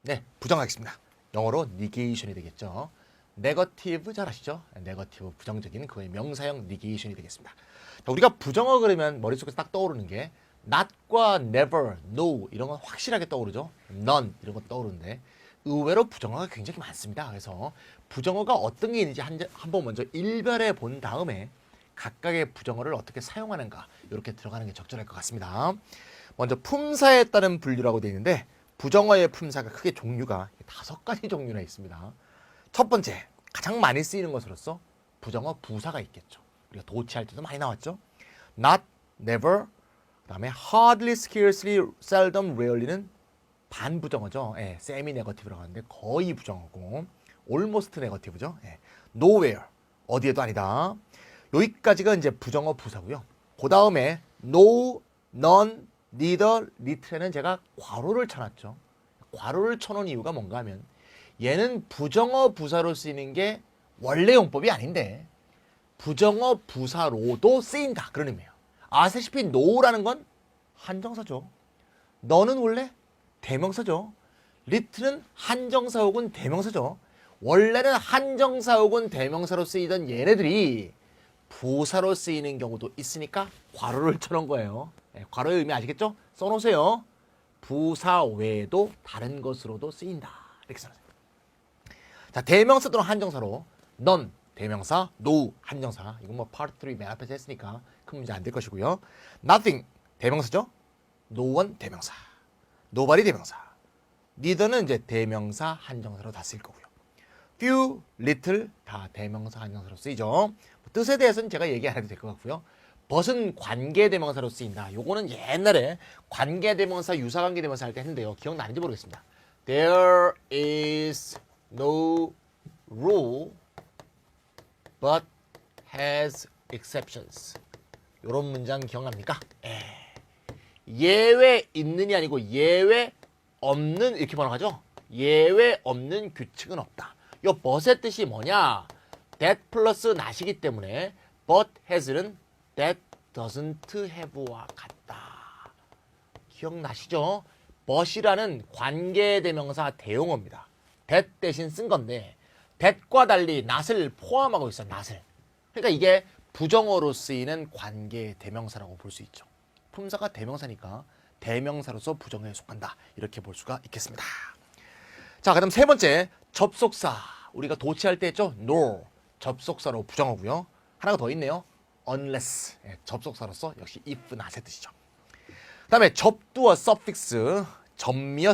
네, 부정하겠습니다. 영어로 negation이 되겠죠. 네거티브 잘 아시죠? 네거티브 부정적인 그의 명사형 negation이 되겠습니다. 자, 우리가 부정어 그러면 머릿속에서 딱 떠오르는 게 not과 never, no 이런 건 확실하게 떠오르죠. none 이런 건 떠오르는데 의외로 부정어가 굉장히 많습니다. 그래서 부정어가 어떤 게 있는지 한번 먼저 일별해 본 다음에 각각의 부정어를 어떻게 사용하는가 이렇게 들어가는 게 적절할 것 같습니다. 먼저 품사에 따른 분류라고 되어 있는데 부정어의 품사가 크게 종류가 5가지 종류나 있습니다. 첫 번째, 가장 많이 쓰이는 것으로서 부정어 부사가 있겠죠. 우리가 도치할 때도 많이 나왔죠. Not, never, 그 다음에 hardly, scarcely, seldom, rarely는 반부정어죠. 예, semi negative라고 하는데 거의 부정어고 almost negative죠. 예, nowhere, 어디에도 아니다. 여기까지가 이제 부정어 부사고요. 그 다음에 no, none, neither, little에는 제가 괄호를 쳐놨죠. 괄호를 쳐놓은 이유가 뭔가 하면 얘는 부정어 부사로 쓰이는 게 원래 용법이 아닌데 부정어 부사로도 쓰인다 그런 의미예요. 아시다시피 no라는 건 한정사죠. 너는 원래 대명사죠. little는 한정사 혹은 대명사죠. 원래는 한정사 혹은 대명사로 쓰이던 얘네들이 부사로 쓰이는 경우도 있으니까 괄호를 쳐놓은 거예요. 네, 괄호의 의미 아시겠죠? 써놓으세요. 부사 외에도 다른 것으로도 쓰인다. 이렇게 써놓으세요. 자, 대명사 또는 한정사로 넌 대명사, no 한정사. 이건 뭐 파트 3 맨 앞에서 했으니까 큰 문제 안 될 것이고요. nothing 대명사죠. no one 대명사. nobody 대명사. neither는 이제 대명사, 한정사로 다 쓸 거고요. few, little 다 대명사, 한정사로 쓰이죠. 뜻에 대해서는 제가 얘기 안 해도 될 것 같고요. but은 관계대명사로 쓰인다. 요거는 옛날에 관계대명사, 유사관계대명사 할 때 했는데요. 기억나는지 모르겠습니다. There is no rule but has exceptions. 요런 문장 기억납니까? 예외 있는이 아니고 예외 없는 이렇게 번역하죠. 예외 없는 규칙은 없다. 요 but의 뜻이 뭐냐? that 플러스 not이기 때문에 but has는 that doesn't have와 같다. 기억나시죠? but이라는 관계대명사 대용어입니다. that 대신 쓴 건데 that과 달리 not을 포함하고 있어. not을. 그러니까 이게 부정어로 쓰이는 관계대명사라고 볼 수 있죠. 품사가 대명사니까 대명사로서 부정어에 속한다. 이렇게 볼 수가 있겠습니다. 자, 그다음 세 번째 접속사. 우리가 도치할 때 했죠? nor 접속사로 부정어고요. 하나가 더 있네요. unless 접속사로서 역시 if, not의 뜻이죠. 그 다음에 접두어 suffix, 접미어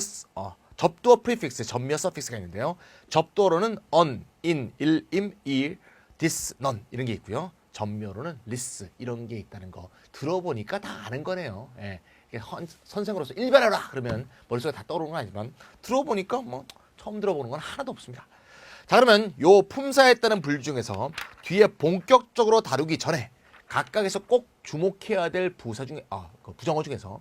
접두어 prefix, 접미어 suffix가 있는데요. 접두어로는 on, in, 일, 임, 일, this, none 이런 게 있고요. 접미어로는 this 이런 게 있다는 거 들어보니까 다 아는 거네요. 예. 선생으로서 일별하라 그러면 머릿속에 다 떠오르는 건 아니지만 들어보니까 뭐 처음 들어보는 건 하나도 없습니다. 자, 그러면 요 품사에 따른 분류 중에서 뒤에 본격적으로 다루기 전에 각각에서 꼭 주목해야 될 부사 중에 그 부정어 중에서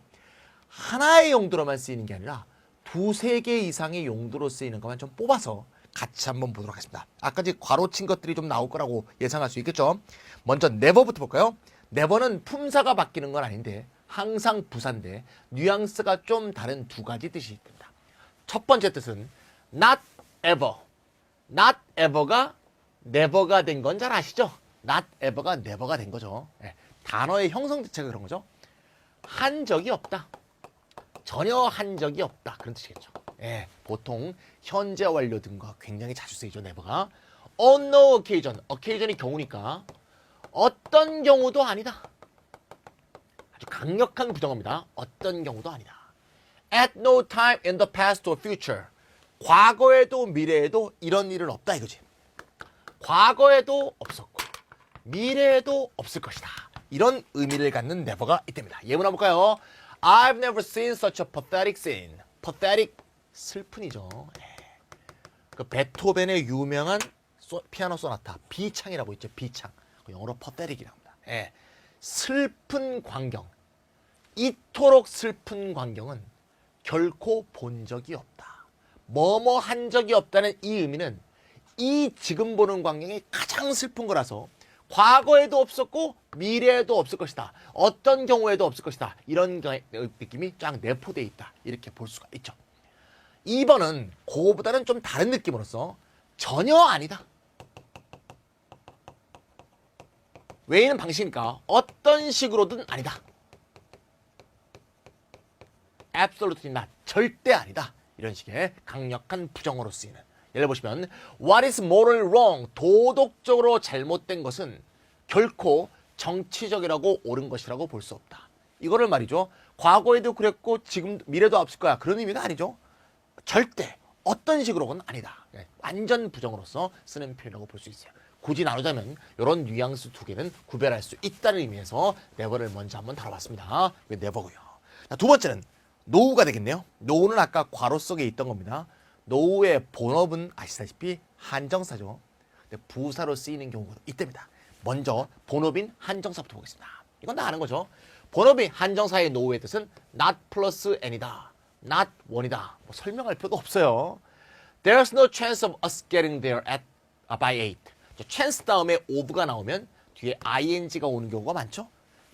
하나의 용도로만 쓰이는 게 아니라 두세 개 이상의 용도로 쓰이는 것만 좀 뽑아서 같이 한번 보도록 하겠습니다. 아까지 괄호친 것들이 좀 나올 거라고 예상할 수 있겠죠. 먼저 never부터 볼까요? never는 품사가 바뀌는 건 아닌데 항상 부사인데 뉘앙스가 좀 다른 두 가지 뜻이 있습니다. 첫 번째 뜻은 not ever. not ever가 never가 된 건 잘 아시죠? not ever가 never가 된 거죠. 단어의 형성 자체가 그런 거죠. 한 적이 없다. 전혀 한 적이 없다. 그런 뜻이겠죠. 보통 현재 완료 등과 굉장히 자주 쓰이죠. never가. on no occasion. occasion이 경우니까 어떤 경우도 아니다. 아주 강력한 부정어입니다. 어떤 경우도 아니다. at no time in the past or future. 과거에도 미래에도 이런 일은 없다 이거지. 과거에도 없었고 미래에도 없을 것이다. 이런 의미를 갖는 never가 있답니다. 예문 한번 볼까요? I've never seen such a pathetic scene. pathetic 슬픈이죠. 그 베토벤의 유명한 피아노 소나타 B창이라고 있죠. B창. 영어로 pathetic이라고 합니다. 슬픈 광경. 이토록 슬픈 광경은 결코 본 적이 없다. 뭐뭐 한 적이 없다는 이 의미는 이 지금 보는 광경이 가장 슬픈 거라서 과거에도 없었고 미래에도 없을 것이다. 어떤 경우에도 없을 것이다. 이런 느낌이 쫙 내포되어 있다. 이렇게 볼 수가 있죠. 2번은 그거보다는 좀 다른 느낌으로서 전혀 아니다. 왜는 방식이니까 어떤 식으로든 아니다. absolutely not. 절대 아니다. 이런 식의 강력한 부정어로 쓰이는. 예를 보시면 what is morally wrong. 도덕적으로 잘못된 것은 결코 정치적이라고 옳은 것이라고 볼 수 없다. 이거를 말이죠. 과거에도 그랬고 지금 미래도 없을 거야. 그런 의미가 아니죠. 절대 어떤 식으로는 아니다. 완전 부정으로서 쓰는 표현이라고 볼 수 있어요. 굳이 나누자면 이런 뉘앙스 두 개는 구별할 수 있다는 의미에서 never를 먼저 한번 다뤄봤습니다. 이게 never고요. 두 번째는 no가 되겠네요. no는 아까 괄호 속에 있던 겁니다. no의 본업은 아시다시피 한정사죠. 부사로 쓰이는 경우가 이때입니다. 먼저 본업인 한정사부터 보겠습니다. 이건 다 아는 거죠. 본업인 한정사의 no의 뜻은 not 플러스 n이다. not one이다. 뭐 설명할 필요도 없어요. There's no chance of us getting there by 8. chance 다음에 of가 나오면 뒤에 ing가 오는 경우가 많죠.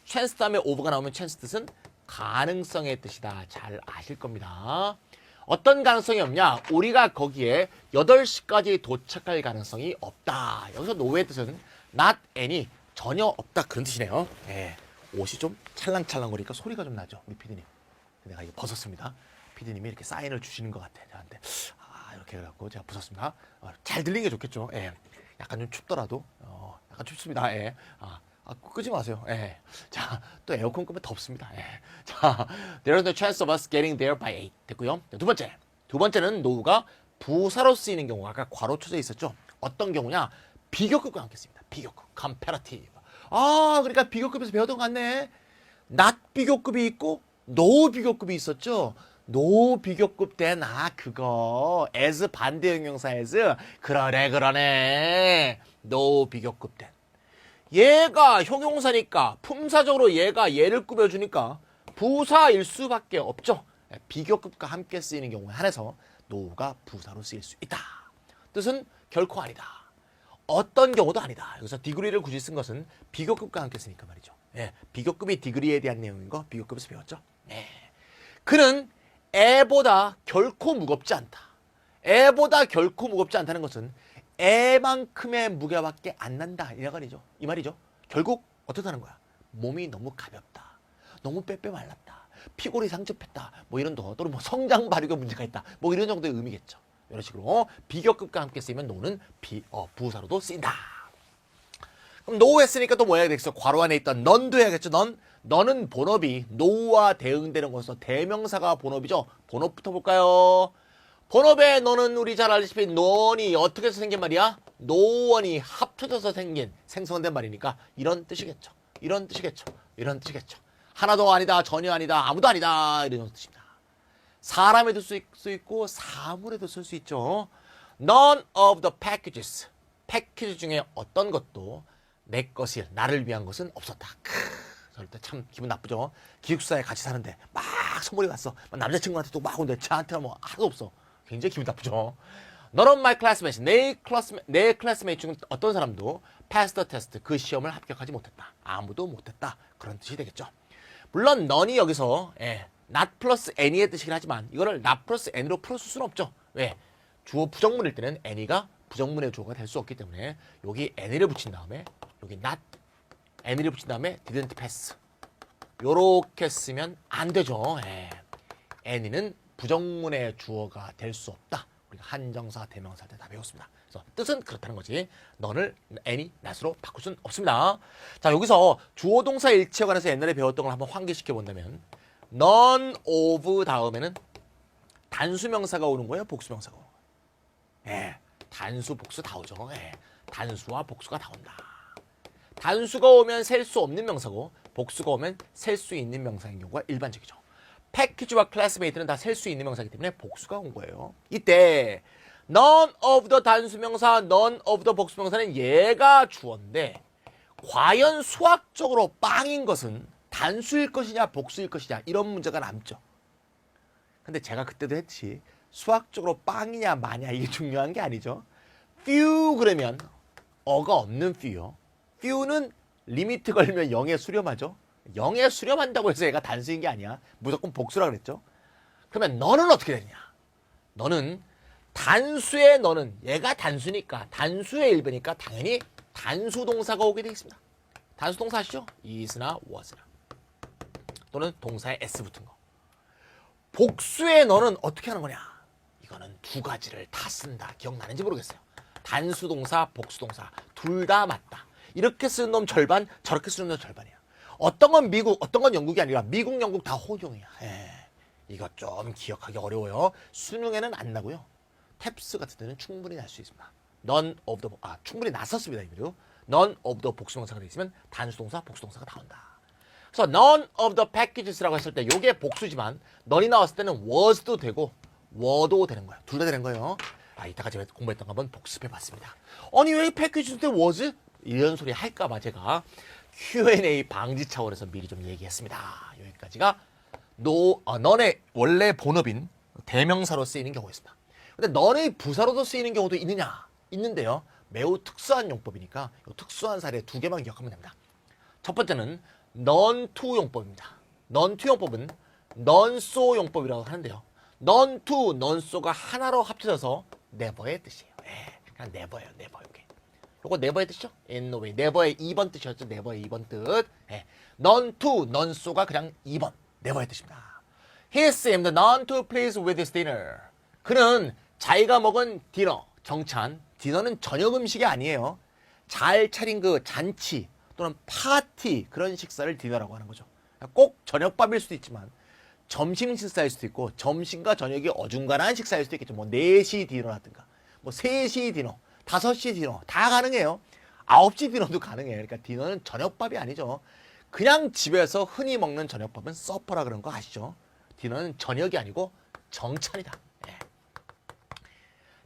chance 다음에 of가 나오면 chance 뜻은 가능성의 뜻이다. 잘 아실 겁니다. 어떤 가능성이 없냐? 우리가 거기에 8시까지 도착할 가능성이 없다. 여기서 no의 뜻은 not any, 전혀 없다. 그런 뜻이네요. 예, 옷이 좀 찰랑찰랑거리니까 소리가 좀 나죠. 우리 PD님. 내가 이거 벗었습니다. PD님이 이렇게 사인을 주시는 것 같아. 저한테. 이렇게 해갖고 제가 벗었습니다. 잘 들리는 게 좋겠죠. 예. 약간 좀 춥더라도, 약간 춥습니다. 예. 끄지 마세요. 예. 자, 또 에어컨 끄면 덥습니다. 예. 자, there's no chance of us getting there by 8. 됐고요. 두 번째는 no가 부사로 쓰이는 경우, 아까 괄호 쳐져 있었죠. 어떤 경우냐? 비교급과 함께 씁니다. 비교급, comparative. 그러니까 비교급에서 배웠던 것 같네. not 비교급이 있고 no 비교급이 있었죠. no 비교급 된 그거 as 반대 형용사 as 그러네 no 비교급 된 얘가 형용사니까 품사적으로 얘가 얘를 꾸며주니까 부사일 수밖에 없죠. 비교급과 함께 쓰이는 경우에 한해서 no가 부사로 쓰일 수 있다. 뜻은 결코 아니다. 어떤 경우도 아니다. 여기서 degree를 굳이 쓴 것은 비교급과 함께 쓰니까 말이죠. 예, 비교급이 degree에 대한 내용인 거 비교급에서 배웠죠. 예. 그는 애보다 결코 무겁지 않다. 애보다 결코 무겁지 않다는 것은 애만큼의 무게밖에 안 난다. 이 말이죠. 결국 어떻다는 거야? 몸이 너무 가볍다. 너무 빼빼 말랐다. 피골이 상접했다. 뭐 이런 또는 뭐 성장 발육에 문제가 있다. 뭐 이런 정도의 의미겠죠. 이런 식으로 비교급과 함께 쓰이면 no는 부사로도 쓰인다. 그럼 no 했으니까 또 뭐 해야 되겠어? 괄호 안에 있던 none도 해야겠죠. 너는 본업이 no와 대응되는 것으로 대명사가 본업이죠. 본업부터 볼까요? 본업의 너는 우리 잘 알다시피 none이 어떻게 해서 생긴 말이야? noone이 합쳐져서 생성된 말이니까 이런 뜻이겠죠. 하나도 아니다, 전혀 아니다, 아무도 아니다 이런 뜻입니다. 사람에도 쓸 수 있고 사물에도 쓸 수 있죠. None of the packages. 패키지 중에 어떤 것도 내 것이 나를 위한 것은 없었다. 저럴 때 참 기분 나쁘죠. 기숙사에 같이 사는데 막 선물이 왔어. 남자친구한테 또 막 오는데 저한테는 뭐 하나도 없어. 굉장히 기분 나쁘죠. None of my classmates. 내 클래스메이트 중 어떤 사람도 passed the test. 그 시험을 합격하지 못했다. 아무도 못했다. 그런 뜻이 되겠죠. 물론 none이 여기서 not 플러스 any의 뜻이긴 하지만 이거를 not 플러스 any로 풀어줄 수는 없죠. 왜? 주어 부정문일 때는 any가 부정문의 주어가 될 수 없기 때문에 여기 any를 붙인 다음에 여기 not any를 붙인 다음에 didn't pass 요렇게 쓰면 안 되죠. any는 부정문의 주어가 될 수 없다. 우리가 한정사, 대명사 할 때 다 배웠습니다. 그래서 뜻은 그렇다는 거지. 너를 any, not으로 바꿀 수는 없습니다. 자, 여기서 주어 동사 일치에 관해서 옛날에 배웠던 걸 한번 환기시켜 본다면 none of 다음에는 단수명사가 오는 거예요? 복수명사가 오는 거예요? 단수, 복수 다 오죠. 단수와 복수가 다 온다. 단수가 오면 셀 수 없는 명사고 복수가 오면 셀 수 있는 명사인 경우가 일반적이죠. 패키지와 클래스메이트는 다 셀 수 있는 명사이기 때문에 복수가 온 거예요. 이때 none of the 단수명사, none of the 복수명사는 얘가 주어인데 과연 수학적으로 빵인 것은 단수일 것이냐 복수일 것이냐 이런 문제가 남죠. 근데 제가 그때도 했지. 수학적으로 빵이냐 마냐 이게 중요한 게 아니죠. few 그러면 어가 없는 few요. few는 리미트 걸면 0에 수렴하죠. 0에 수렴한다고 해서 얘가 단수인 게 아니야. 무조건 복수라 그랬죠. 그러면 너는 어떻게 되느냐? 너는 단수의 너는 얘가 단수니까 단수의 일부니까 당연히 단수 동사가 오게 되겠습니다. 단수 동사 아시죠? is나 was나 또는 동사에 s 붙은 거. 복수의 너는 어떻게 하는 거냐? 이거는 두 가지를 다 쓴다. 기억나는지 모르겠어요. 단수 동사, 복수 동사 둘 다 맞다. 이렇게 쓰는 놈 절반, 저렇게 쓰는 놈 절반이야. 어떤 건 미국, 어떤 건 영국이 아니라 미국, 영국 다 혼용이야. 이거 좀 기억하기 어려워요. 수능에는 안 나고요. 탭스 같은 데는 충분히 날 수 있습니다. none of the, 충분히 났었습니다. 이미로. none of the 복수동사가 되어 있으면 단수동사, 복수동사가 나온다. 그래서 none of the packages라고 했을 때 이게 복수지만 none이 나왔을 때는 was도 되고 were도 되는 거야. 둘 다 되는 거예요. 이따가 제가 공부했던 거 한번 복습해봤습니다. 아니 왜 패키지인데 was? 이런 소리 할까봐 제가 Q&A 방지 차원에서 미리 좀 얘기했습니다. 여기까지가 none의 원래 본업인 대명사로 쓰이는 경우였습니다. 근데 none의 부사로도 쓰이는 경우도 있느냐? 있는데요. 매우 특수한 용법이니까 특수한 사례 두 개만 기억하면 됩니다. 첫 번째는 none to 용법입니다. none to 용법은 none so 용법이라고 하는데요. none to, none so가 하나로 합쳐져서 never의 뜻이에요. 그냥 never예요. never. 요거 never의 뜻이죠? in no way. never의 2번 뜻이었죠. never의 2번 뜻. none to, none so가 그냥 2번. never의 뜻입니다. He seemed none too pleased with his dinner. 그는 자기가 먹은 디너, 정찬. 디너는 저녁 음식이 아니에요. 잘 차린 그 잔치 또는 파티 그런 식사를 디너라고 하는 거죠. 꼭 저녁밥일 수도 있지만 점심 식사일 수도 있고 점심과 저녁이 어중간한 식사일 수도 있겠죠. 뭐 4시 디너라든가 뭐 3시 디너, 5시 디너 다 가능해요. 9시 디너도 가능해요. 그러니까 디너는 저녁밥이 아니죠. 그냥 집에서 흔히 먹는 저녁밥은 서퍼라 그런 거 아시죠? 디너는 저녁이 아니고 정찬이다.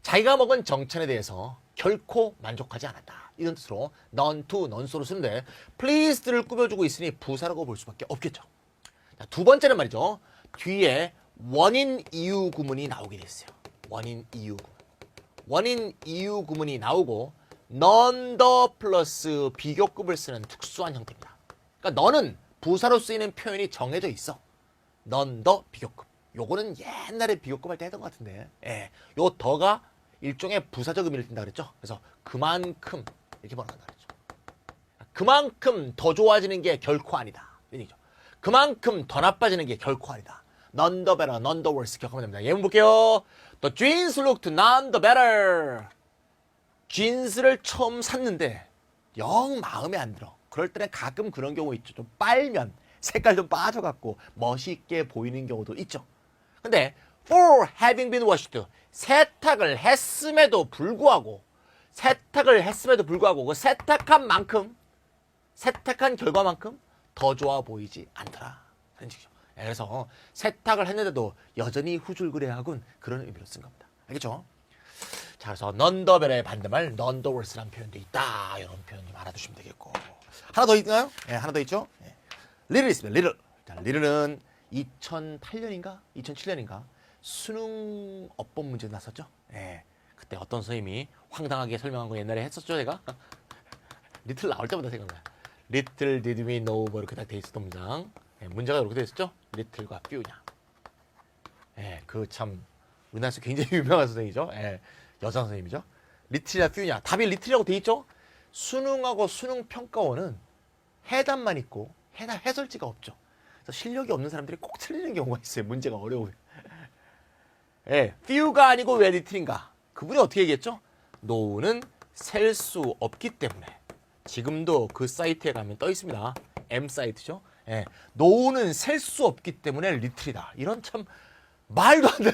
자기가 먹은 정찬에 대해서 결코 만족하지 않았다. 이런 뜻으로 none to, none so로 쓰는데 pleased를 꾸며주고 있으니 부사라고 볼 수밖에 없겠죠. 자, 두 번째는 말이죠. 뒤에 원인 이유 구문이 나오게 됐어요. 원인 이유 구문. 원인 이유 구문이 나오고 none the 플러스 비교급을 쓰는 특수한 형태입니다. 그러니까 너는 부사로 쓰이는 표현이 정해져 있어. none the 비교급. 요거는 옛날에 비교급 할 때 했던 것 같은데 요 더가 일종의 부사적 의미를 띈다 그랬죠. 그래서 그만큼 이렇게 번역한다 그랬죠. 그만큼 더 좋아지는 게 결코 아니다. 이런 얘기죠. 그만큼 더 나빠지는 게 결코 아니다. None the better, none the worse 기억하면 됩니다. 예문 볼게요. The jeans looked none the better. 진스를 처음 샀는데 영 마음에 안 들어. 그럴 때는 가끔 그런 경우 있죠. 좀 빨면 색깔 좀 빠져갖고 멋있게 보이는 경우도 있죠. 근데 for having been washed 세탁을 했음에도 불구하고 그 세탁한 만큼 세탁한 결과만큼 더 좋아 보이지 않더라. 그런 식이죠. 그래서 세탁을 했는데도 여전히 후줄그레하군 그런 의미로 쓴 겁니다. 알겠죠? 자, 그래서 none the better의 반대말 none the worse라는 표현도 있다. 이런 표현 좀 알아두시면 되겠고 하나 더 있나요? 하나 더 있죠? little 있습니다. little. 자, little는 2008년인가? 2007년인가? 수능 어법 문제 났었죠? 그때 어떤 선생님이 황당하게 설명한 거 옛날에 했었죠, 제가? 리틀 나올 때마다 생각나요. Little did we know 뭐 이렇게 딱 돼 있었던 문장. 문제가 이렇게 돼 있었죠? little과 few냐. 그 참 우리나라에서 굉장히 유명한 선생님이죠. 여자 선생님이죠. little이냐 few냐. 답이 little이라고 돼 있죠? 수능하고 수능평가원은 해답만 있고 해설지가 없죠. 그래서 실력이 없는 사람들이 꼭 틀리는 경우가 있어요. 문제가 어려워요. few가 아니고 왜 little인가? 그분이 어떻게 얘기했죠? 노우는 셀 수 없기 때문에. 지금도 그 사이트에 가면 떠 있습니다. M 사이트죠. 노우는 셀 수 없기 때문에 little이다. 이런 참 말도 안 돼.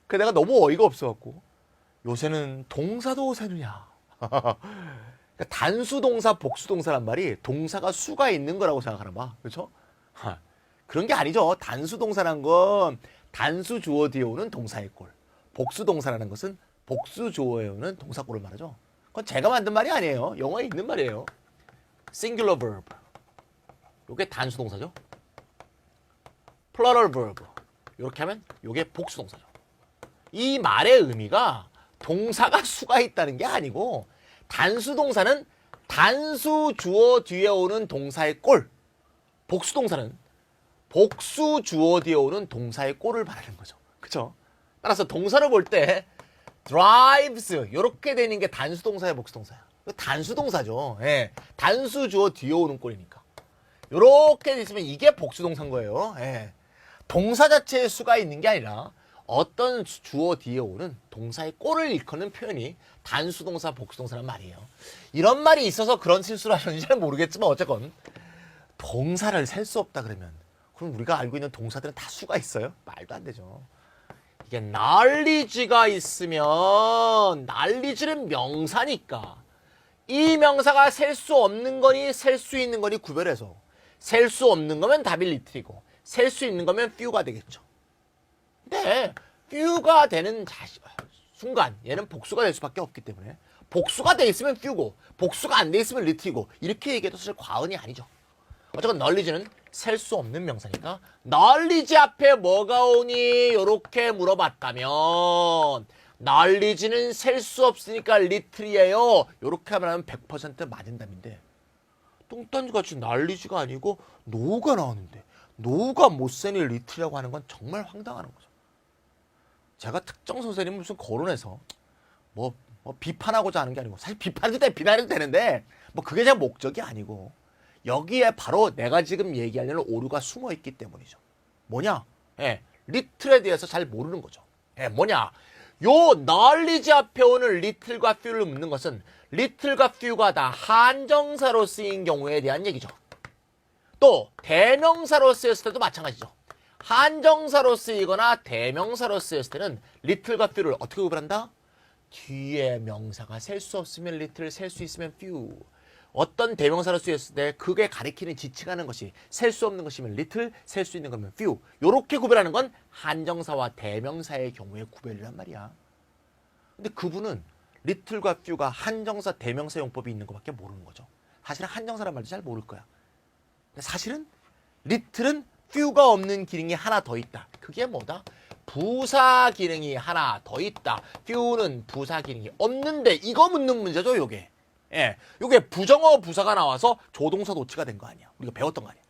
그 내가 너무 어이가 없어갖고 요새는 동사도 세느냐. 그러니까 단수 동사, 복수 동사란 말이 동사가 수가 있는 거라고 생각하나 봐. 그렇죠? 그런 게 아니죠. 단수 동사란 건 단수 주어 뒤에 오는 동사의 꼴. 복수 동사라는 것은 복수 주어에 오는 동사 꼴을 말하죠. 그건 제가 만든 말이 아니에요. 영어에 있는 말이에요. singular verb. 요게 단수 동사죠. plural verb. 이렇게 하면 요게 복수 동사죠. 이 말의 의미가 동사가 수가 있다는 게 아니고 단수 동사는 단수 주어 뒤에 오는 동사의 꼴. 복수 동사는 복수 주어 뒤에 오는 동사의 꼴을 말하는 거죠. 그쵸? 따라서 동사를 볼 때 drives 이렇게 되는 게 단수동사야, 복수동사야? 단수동사죠. 예. 단수 주어 뒤에 오는 꼴이니까. 이렇게 있으면 이게 복수동사인 거예요. 예. 동사 자체에 수가 있는 게 아니라 어떤 주어 뒤에 오는 동사의 꼴을 일컫는 표현이 단수동사, 복수동사란 말이에요. 이런 말이 있어서 그런 실수를 하셨는지 잘 모르겠지만 어쨌건 동사를 셀 수 없다 그러면 그럼 우리가 알고 있는 동사들은 다 수가 있어요? 말도 안 되죠. 이게 knowledge가 있으면 knowledge는 명사니까 이 명사가 셀 수 없는 거니 셀 수 있는 거니 구별해서 셀 수 없는 거면 답이 little이고 셀 수 있는 거면 few가 되겠죠. 근데 few가 되는 순간 얘는 복수가 될 수밖에 없기 때문에 복수가 돼 있으면 few고 복수가 안 돼 있으면 little이고 이렇게 얘기해도 사실 과언이 아니죠. 어쨌건 knowledge는 셀 수 없는 명사니까 knowledge 앞에 뭐가 오니? 이렇게 물어봤다면 knowledge는 셀 수 없으니까 little이에요. 이렇게 하면 100% 맞은 답인데 똥딴지같이 knowledge가 아니고 know가 나오는데 know가 못 세니 little이라고 하는 건 정말 황당한 거죠. 제가 특정 선생님 무슨 거론해서 뭐 비판하고자 하는 게 아니고 사실 비판해도 되는데 뭐 그게 제 목적이 아니고 여기에 바로 내가 지금 얘기하려는 오류가 숨어 있기 때문이죠. 뭐냐? 예, little에 대해서 잘 모르는 거죠. 예, 뭐냐? 요 knowledge 앞에 오는 little과 few를 묻는 것은 little과 few가 다 한정사로 쓰인 경우에 대한 얘기죠. 또 대명사로 쓰였을 때도 마찬가지죠. 한정사로 쓰이거나 대명사로 쓰였을 때는 little과 few를 어떻게 구별한다? 뒤에 명사가 셀 수 없으면 little, 셀 수 있으면 few. 어떤 대명사로 쓰였을 때 그게 가리키는 지칭하는 것이 셀 수 없는 것이면 little, 셀 수 있는 거면 few. 요렇게 구별하는 건 한정사와 대명사의 경우에 구별이란 말이야. 근데 그분은 little과 few가 한정사, 대명사 용법이 있는 것밖에 모르는 거죠. 사실은 한정사란 말도 잘 모를 거야. 근데 사실은 little은 few가 없는 기능이 하나 더 있다. 그게 뭐다? 부사 기능이 하나 더 있다. few는 부사 기능이 없는데 이거 묻는 문제죠, 요게. 예, 요게 부정어 부사가 나와서 조동사 도치가 된 거 아니야. 우리가 배웠던 거 아니야.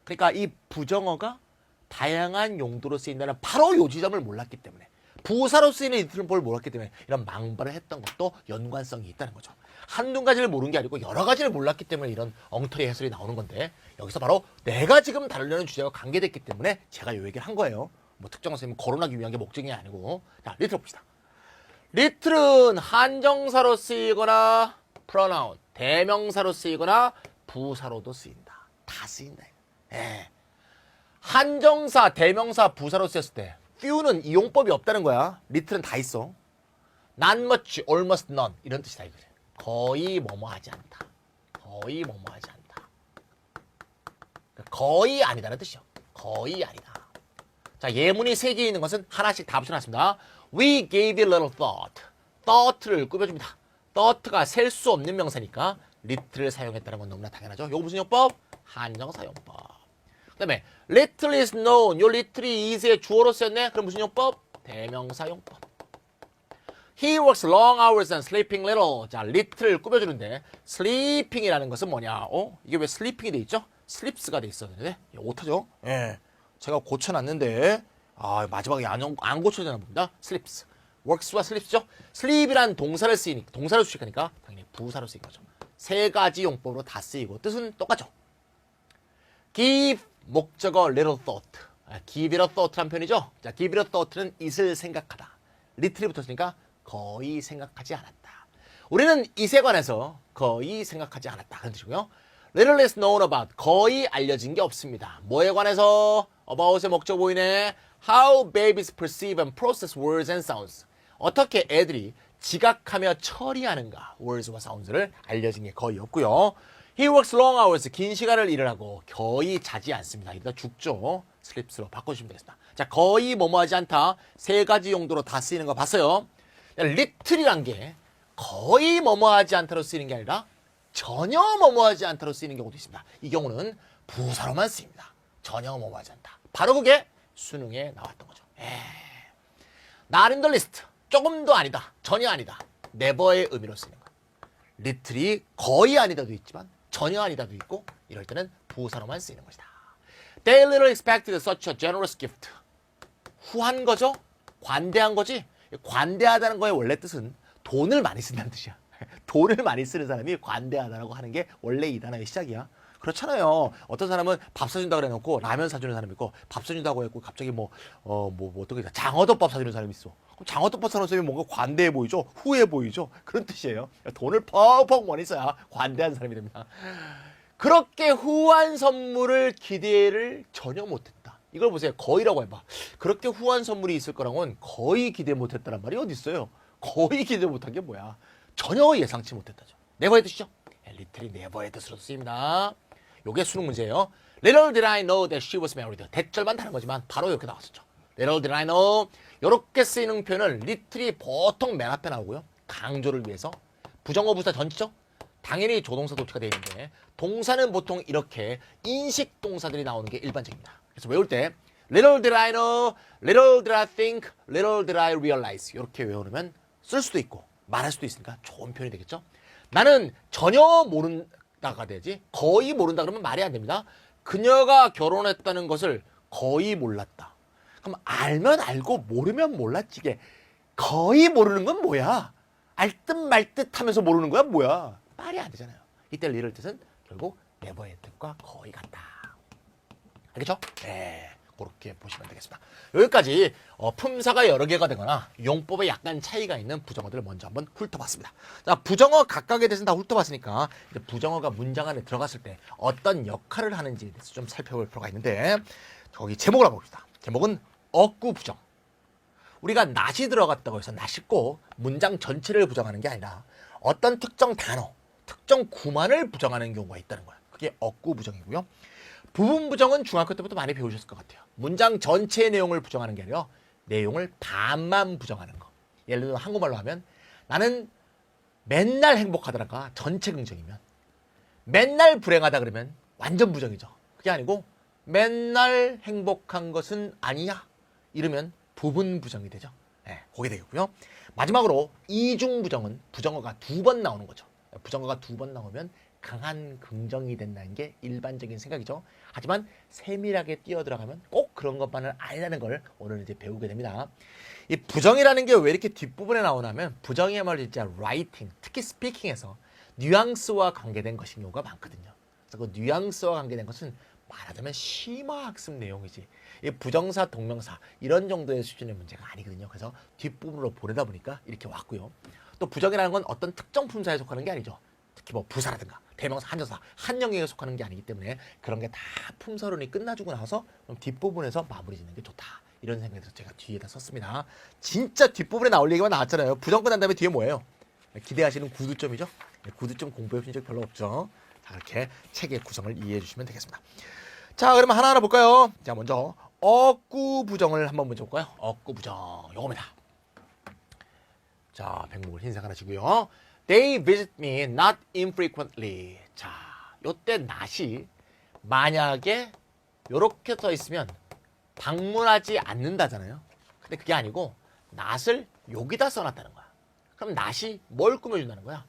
그러니까 이 부정어가 다양한 용도로 쓰인다는 바로 요 지점을 몰랐기 때문에 부사로 쓰이는 이틀은 뭘 몰랐기 때문에 이런 망발을 했던 것도 연관성이 있다는 거죠. 한두 가지를 모르는 게 아니고 여러 가지를 몰랐기 때문에 이런 엉터리 해설이 나오는 건데 여기서 바로 내가 지금 다루려는 주제와 관계됐기 때문에 제가 요 얘기를 한 거예요. 뭐 특정 선생님 거론하기 위한 게 목적이 아니고. 자, 리틀 봅시다. 리틀은 한정사로 쓰이거나 pronoun, 대명사로 쓰이거나 부사로도 쓰인다. 다 쓰인다. 예. 한정사, 대명사, 부사로 쓰였을 때 few는 이용법이 없다는 거야. 리틀은 다 있어. not much, almost none 이런 뜻이다 이거지. 거의 뭐뭐 하지 않다. 거의 뭐뭐 하지 않다. 거의 아니다라는 뜻이요. 거의 아니다. 자, 예문이 3개 있는 것은 하나씩 다 붙여놨습니다. We gave it a little thought. thought를 꾸며줍니다. thought가 셀 수 없는 명사니까 little를 사용했다는 건 너무나 당연하죠. 이거 무슨 용법? 한정사 용법. 그 다음에 little is known. 요 little이 is의 주어로 쓰였네. 그럼 무슨 용법? 대명사 용법. He works long hours and sleeping little. 자, little를 꾸며주는데 sleeping이라는 것은 뭐냐? 이게 왜 sleeping이 돼 있죠? slips가 돼 있었는데 오타죠? 예, 제가 고쳐놨는데 마지막에 안 고쳐지나 봅니다. sleeps. works와 sleeps죠? sleep이란 동사를 수식하니까 당연히 부사로 쓰인 거죠. 3가지 용법으로 다 쓰이고 뜻은 똑같죠. give 목적어 little thought. give it a thought란 표현이죠. 자, give it a thought는 it을 생각하다. little이 붙었으니까 거의 생각하지 않았다. 우리는 it에 관해서 거의 생각하지 않았다. 그런 뜻이고요. little is known about. 거의 알려진 게 없습니다. 뭐에 관해서? about의 목적 보이네. How babies perceive and process words and sounds. 어떻게 애들이 지각하며 처리하는가. words와 sounds를 알려진 게 거의 없고요. He works long hours. 긴 시간을 일을 하고 거의 자지 않습니다. 이러다 죽죠. slips로 바꿔주시면 되겠습니다. 자, 거의 뭐뭐 하지 않다. 3가지 용도로 다 쓰이는 거 봤어요. little이란 게 거의 뭐뭐 하지 않다로 쓰이는 게 아니라 전혀 뭐뭐 하지 않다로 쓰이는 경우도 있습니다. 이 경우는 부사로만 쓰입니다. 전혀 뭐뭐 하지 않다. 바로 그게 수능에 나왔던 거죠. Not in the list. 조금도 아니다. 전혀 아니다. never의 의미로 쓰는 거. little이 거의 아니다도 있지만 전혀 아니다도 있고 이럴 때는 부사로만 쓰이는 것이다. They little expected such a generous gift. 후한 거죠? 관대한 거지? 관대하다는 거의 원래 뜻은 돈을 많이 쓴다는 뜻이야. 돈을 많이 쓰는 사람이 관대하다라고 하는 게 원래 이 단어의 시작이야. 그렇잖아요. 어떤 사람은 밥 사준다 그래 놓고 라면 사주는 사람이 있고 밥 사준다고 했고 갑자기 어떻게 장어덮밥 사주는 사람이 있어. 그럼 장어덮밥 사는 사람이 뭔가 관대해 보이죠? 후해 보이죠? 그런 뜻이에요. 돈을 펑펑 많이 써야 관대한 사람이 됩니다. 그렇게 후한 선물을 기대를 전혀 못했다. 이걸 보세요. 거의라고 해봐. 그렇게 후한 선물이 있을 거라고는 거의 기대 못했다는 말이 어디 있어요? 거의 기대 못한 게 뭐야? 전혀 예상치 못했다죠. 네버의 뜻이죠. 리틀이 네버의 뜻으로 쓰입니다. 요게 수능 문제예요. Little did I know that she was married. 대절만 다른 거지만 바로 이렇게 나왔었죠. Little did I know. 이렇게 쓰이는 표현은 리틀이 보통 맨 앞에 나오고요. 강조를 위해서 부정어 부사 전치죠. 당연히 조동사 도치가 되어 있는데 동사는 보통 이렇게 인식 동사들이 나오는 게 일반적입니다. 그래서 외울 때 Little did I know, little did I think, little did I realize 이렇게 외우면 쓸 수도 있고 말할 수도 있으니까 좋은 표현이 되겠죠. 나는 전혀 모른다가 되지. 거의 모른다 그러면 말이 안 됩니다. 그녀가 결혼했다는 것을 거의 몰랐다. 그럼 알면 알고 모르면 몰랐지. 이게 거의 모르는 건 뭐야? 알 듯 말 듯 하면서 모르는 거야? 뭐야? 말이 안 되잖아요. 이때 리를 뜻은 결국 네버의 뜻과 거의 같다. 알겠죠? 네. 그렇게 보시면 되겠습니다. 여기까지 품사가 여러 개가 되거나 용법에 약간 차이가 있는 부정어들을 먼저 한번 훑어봤습니다. 자, 부정어 각각에 대해서는 다 훑어봤으니까 이제 부정어가 문장 안에 들어갔을 때 어떤 역할을 하는지에 대해서 좀 살펴볼 필요가 있는데 거기 제목을 한번 봅시다. 제목은 어구부정. 우리가 낫이 들어갔다고 해서 낫이 꼭 문장 전체를 부정하는 게 아니라 어떤 특정 단어, 특정 구만을 부정하는 경우가 있다는 거야. 그게 어구부정이고요. 부분 부정은 중학교 때부터 많이 배우셨을 것 같아요. 문장 전체의 내용을 부정하는 게 아니라 내용을 반만 부정하는 거. 예를 들어 한국말로 하면 나는 맨날 행복하다라가 전체 긍정이면 맨날 불행하다 그러면 완전 부정이죠. 그게 아니고 맨날 행복한 것은 아니야. 이러면 부분 부정이 되죠. 네, 그게 되겠고요. 마지막으로 이중 부정은 부정어가 2번 나오는 거죠. 부정어가 2번 나오면 강한 긍정이 된다는 게 일반적인 생각이죠. 하지만 세밀하게 뛰어들어가면 꼭 그런 것만은 아니라는 걸 오늘 이제 배우게 됩니다. 이 부정이라는 게 왜 이렇게 뒷부분에 나오냐면 부정이야말로 진짜 라이팅, 특히 스피킹에서 뉘앙스와 관계된 것인 경우가 많거든요. 그래서 그 뉘앙스와 관계된 것은 말하자면 심화학습 내용이지. 이 부정사, 동명사 이런 정도의 수준의 문제가 아니거든요. 그래서 뒷부분으로 보내다 보니까 이렇게 왔고요. 또 부정이라는 건 어떤 특정 품사에 속하는 게 아니죠. 특히 뭐 부사라든가 대명사, 한정사, 한 영역에 속하는 게 아니기 때문에 그런 게 다 품사론이 끝나주고 나서 뒷부분에서 마무리 짓는 게 좋다. 이런 생각이 들어서 제가 뒤에다 썼습니다. 진짜 뒷부분에 나올 얘기만 나왔잖아요. 부정 끝난 다음에 뒤에 뭐예요? 기대하시는 구두점이죠. 구두점 공부해 보신 적 별로 없죠. 자, 이렇게 책의 구성을 이해해 주시면 되겠습니다. 자, 그러면 하나하나 볼까요? 자, 먼저 어구부정을 한번 먼저 볼까요? 어구부정 요겁니다. 자, 백목을 흰색 하나 지고요. They visit me not infrequently. 자, 요때 not이 만약에 요렇게 써 있으면 방문하지 않는다잖아요. 근데 그게 아니고 not을 여기다 써놨다는 거야. 그럼 not이 뭘 꾸며준다는 거야?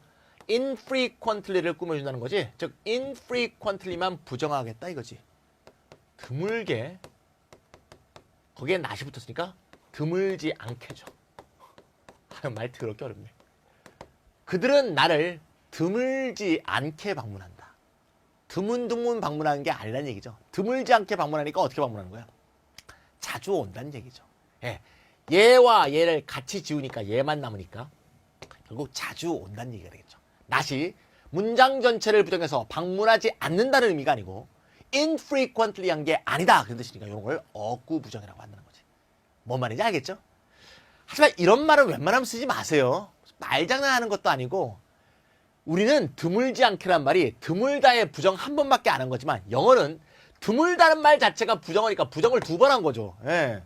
infrequently를 꾸며준다는 거지. 즉 infrequently만 부정하겠다 이거지. 드물게 거기에 not이 붙었으니까 드물지 않게죠. 말 더럽게 어렵네. 그들은 나를 드물지 않게 방문한다. 드문드문 방문하는 게 아니라는 얘기죠. 드물지 않게 방문하니까 어떻게 방문하는 거야? 자주 온다는 얘기죠. 예. 얘와 얘를 같이 지우니까 얘만 남으니까 결국 자주 온다는 얘기가 되겠죠. not이 문장 전체를 부정해서 방문하지 않는다는 의미가 아니고 infrequently 한 게 아니다. 그런 뜻이니까 이런 걸 어구부정이라고 한다는 거지. 뭔 말인지 알겠죠? 하지만 이런 말은 웬만하면 쓰지 마세요. 말장난하는 것도 아니고 우리는 드물지 않게란 말이 드물다의 부정 한 번밖에 안 한 거지만 영어는 드물다는 말 자체가 부정어니까 부정을 2번 한 거죠. 예.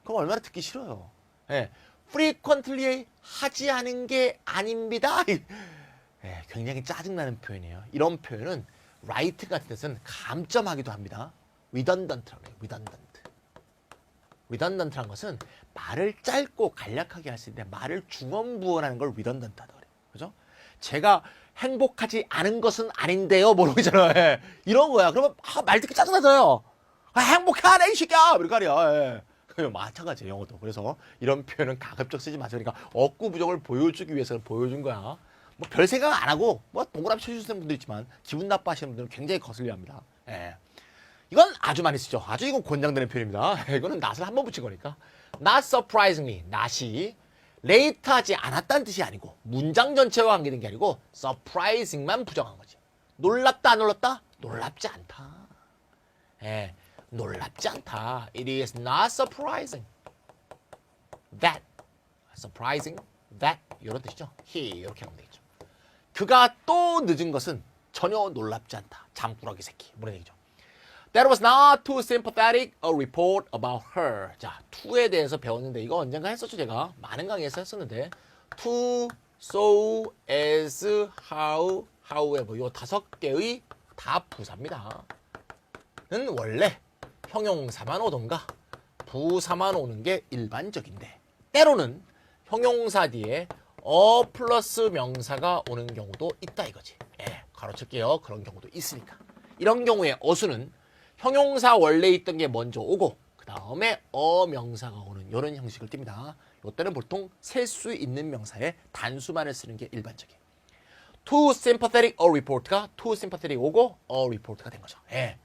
그럼 얼마나 듣기 싫어요. 예. frequently 하지 않은 게 아닙니다. 예, 굉장히 짜증나는 표현이에요. 이런 표현은 right 같은 데서는 감점하기도 합니다. redundant라고 해요. redundant란 것은 말을 짧고 간략하게 할 수 있는데 말을 중언부언하는 걸 redundant하다 그래요. 그죠? 제가 행복하지 않은 것은 아닌데요. 뭐라고 있잖아요. 예. 이런 거야. 그러면 말 듣기 짜증나잖아요. 행복해 안 해, 이 새끼야. 이렇게 하려. 예. 마찬가지예요, 영어도. 그래서 이런 표현은 가급적 쓰지 마세요. 그러니까 억구 부정을 보여주기 위해서는 보여준 거야. 뭐 별 생각 안 하고 뭐 동그라미 쳐주시는 분도 있지만 기분 나빠하시는 분들은 굉장히 거슬려합니다. 예. 이건 아주 많이 쓰죠. 아주 이건 권장되는 표현입니다. 이거는 not을 한 번 붙인 거니까. Not surprisingly, not이 레이트하지 않았다는 뜻이 아니고 문장 전체와 관계된 게 아니고 surprising만 부정한 거지. 놀랍다 안 놀랍다? 놀랍지 않다. 예, 놀랍지 않다. It is not surprising that 이런 뜻이죠. he 이렇게 하면 되겠죠. 그가 또 늦은 것은 전혀 놀랍지 않다. 잠꾸러기 새끼. 뭐런 얘기죠. That was not too sympathetic a report about her. 자, to에 대해서 배웠는데 이거 언젠가 했었죠, 제가. 많은 강의에서 했었는데 to, so, as, how, however 요 5개의 다 부사입니다. 는 원래 형용사만 오던가 부사만 오는 게 일반적인데 때로는 형용사 뒤에 플러스 명사가 오는 경우도 있다 이거지. 예, 가로칠게요. 그런 경우도 있으니까. 이런 경우에 어수는 형용사 원래 있던 게 먼저 오고 그 다음에 명사가 오는 이런 형식을 띱니다. 이때는 보통 셀 수 있는 명사에 단수만을 쓰는 게 일반적이에요. too sympathetic a report가 too sympathetic 오고 a report가 된 거죠. 예.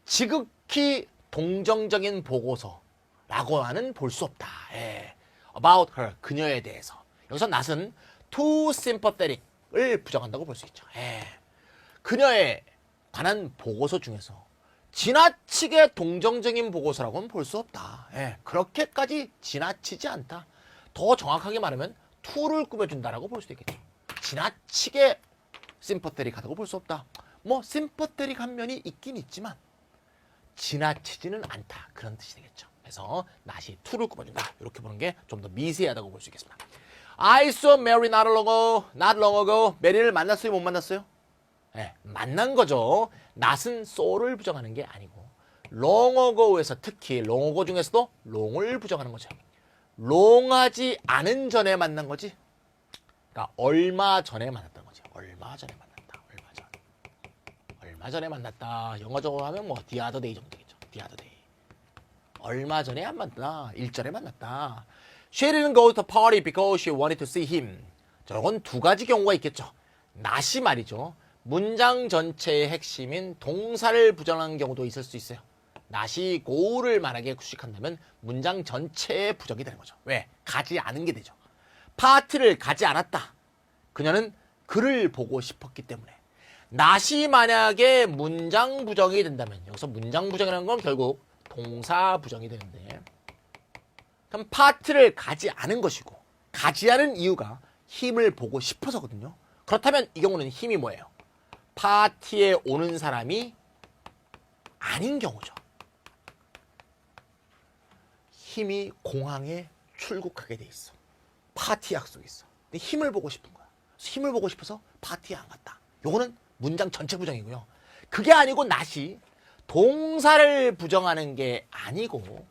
지극히 동정적인 보고서라고 하는 볼 수 없다. 예. about her, 그녀에 대해서. 여기서 not은 too sympathetic을 부정한다고 볼 수 있죠. 예. 그녀에 관한 보고서 중에서 지나치게 동정적인 보고서라고는 볼 수 없다. 예. 그렇게까지 지나치지 않다. 더 정확하게 말하면 to를 꾸며준다라고 볼 수도 있겠죠. 지나치게 sympathetic하다고 볼 수 없다. 뭐 sympathetic한 면이 있긴 있지만 지나치지는 않다. 그런 뜻이 되겠죠. 그래서 not이 to를 꾸며준다. 이렇게 보는 게 좀 더 미세하다고 볼 수 있겠습니다. I saw Mary not long ago. 메리를 만났어요? 못 만났어요? 네, 만난 거죠. not은 so를 부정하는 게 아니고 long ago에서 특히 long ago 중에서도 long을 부정하는 거죠. long하지 않은 전에 만난 거지. 그러니까 얼마 전에 만났던 거지. 얼마 전에 만났다. 얼마 전에 만났다. 영어적으로 하면 뭐 the other day 정도 되겠죠. the other day. 얼마 전에 안 만났다. 일전에 만났다. She didn't go to the party because she wanted to see him. 저건 두 가지 경우가 있겠죠. not이 말이죠. 문장 전체의 핵심인 동사를 부정하는 경우도 있을 수 있어요. not이 go를 말하게 구식한다면 문장 전체의 부정이 되는 거죠. 왜? 가지 않은 게 되죠. 파티를 가지 않았다. 그녀는 그를 보고 싶었기 때문에. not이 만약에 문장 부정이 된다면 여기서 문장 부정이라는 건 결국 동사 부정이 되는데 그럼 파티를 가지 않은 것이고 가지 않은 이유가 힘을 보고 싶어서거든요. 그렇다면 이 경우는 힘이 뭐예요? 파티에 오는 사람이 아닌 경우죠. 힘이 공항에 출국하게 돼 있어. 파티 약속이 있어. 근데 힘을 보고 싶은 거야. 힘을 보고 싶어서 파티에 안 갔다. 요거는 문장 전체 부정이고요. 그게 아니고 not이 동사를 부정하는 게 아니고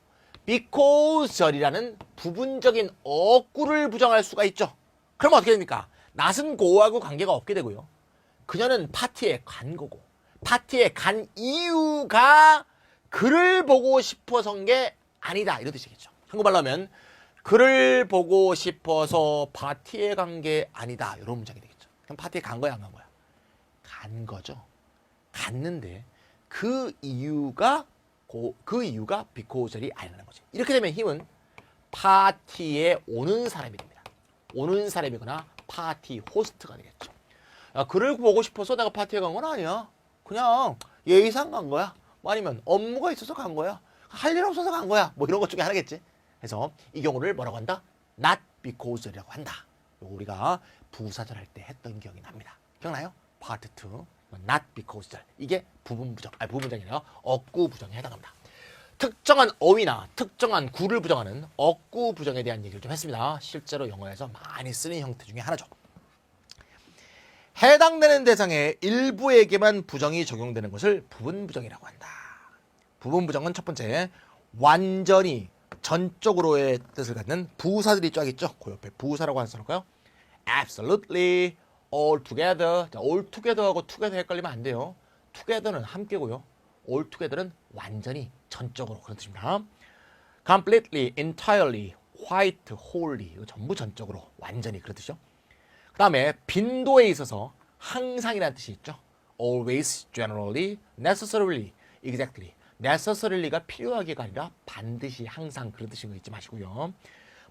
because이라는 부분적인 어구를 부정할 수가 있죠. 그럼 어떻게 됩니까? not은 go하고 관계가 없게 되고요. 그녀는 파티에 간 거고 파티에 간 이유가 그를 보고 싶어서인 게 아니다. 이런 뜻이겠죠. 한국말로 하면 그를 보고 싶어서 파티에 간 게 아니다. 이런 문장이 되겠죠. 그럼 파티에 간 거야 안 간 거야? 간 거죠. 갔는데 그 이유가 because이 아니라는 거지. 이렇게 되면 힘은 파티에 오는 사람이 됩니다. 오는 사람이거나 파티 호스트가 되겠죠. 야, 그를 보고 싶어서 내가 파티에 간 건 아니야. 그냥 예의상 간 거야. 뭐 아니면 업무가 있어서 간 거야. 할 일 없어서 간 거야. 뭐 이런 것 중에 하나겠지. 그래서 이 경우를 뭐라고 한다? not because라고 한다. 요거 우리가 부사절 할 때 했던 기억이 납니다. 기억나요? part 2, not because절. 이게 부분부정이 아니라 억구 부정에 해당합니다. 특정한 어휘나 특정한 구를 부정하는 억구 부정에 대한 얘기를 좀 했습니다. 실제로 영어에서 많이 쓰는 형태 중에 하나죠. 해당되는 대상의 일부에게만 부정이 적용되는 것을 부분부정이라고 한다. 부분부정은 첫 번째, 완전히 전적으로의 뜻을 갖는 부사들이 쫙 있죠. 그 옆에 부사라고 하는 써놓을까요? Absolutely, altogether. 자, altogether하고 together 헷갈리면 안 돼요. together는 함께고요. altogether는 완전히 전적으로 그런 뜻입니다. completely, entirely, quite, wholly. 이거 전부 전적으로, 완전히 그런 뜻이죠. 그 다음에 빈도에 있어서 항상이라는 뜻이 있죠. always, generally, necessarily, exactly. necessary가 필요하게가 아니라 반드시 항상 그런 뜻인 거 잊지 마시고요.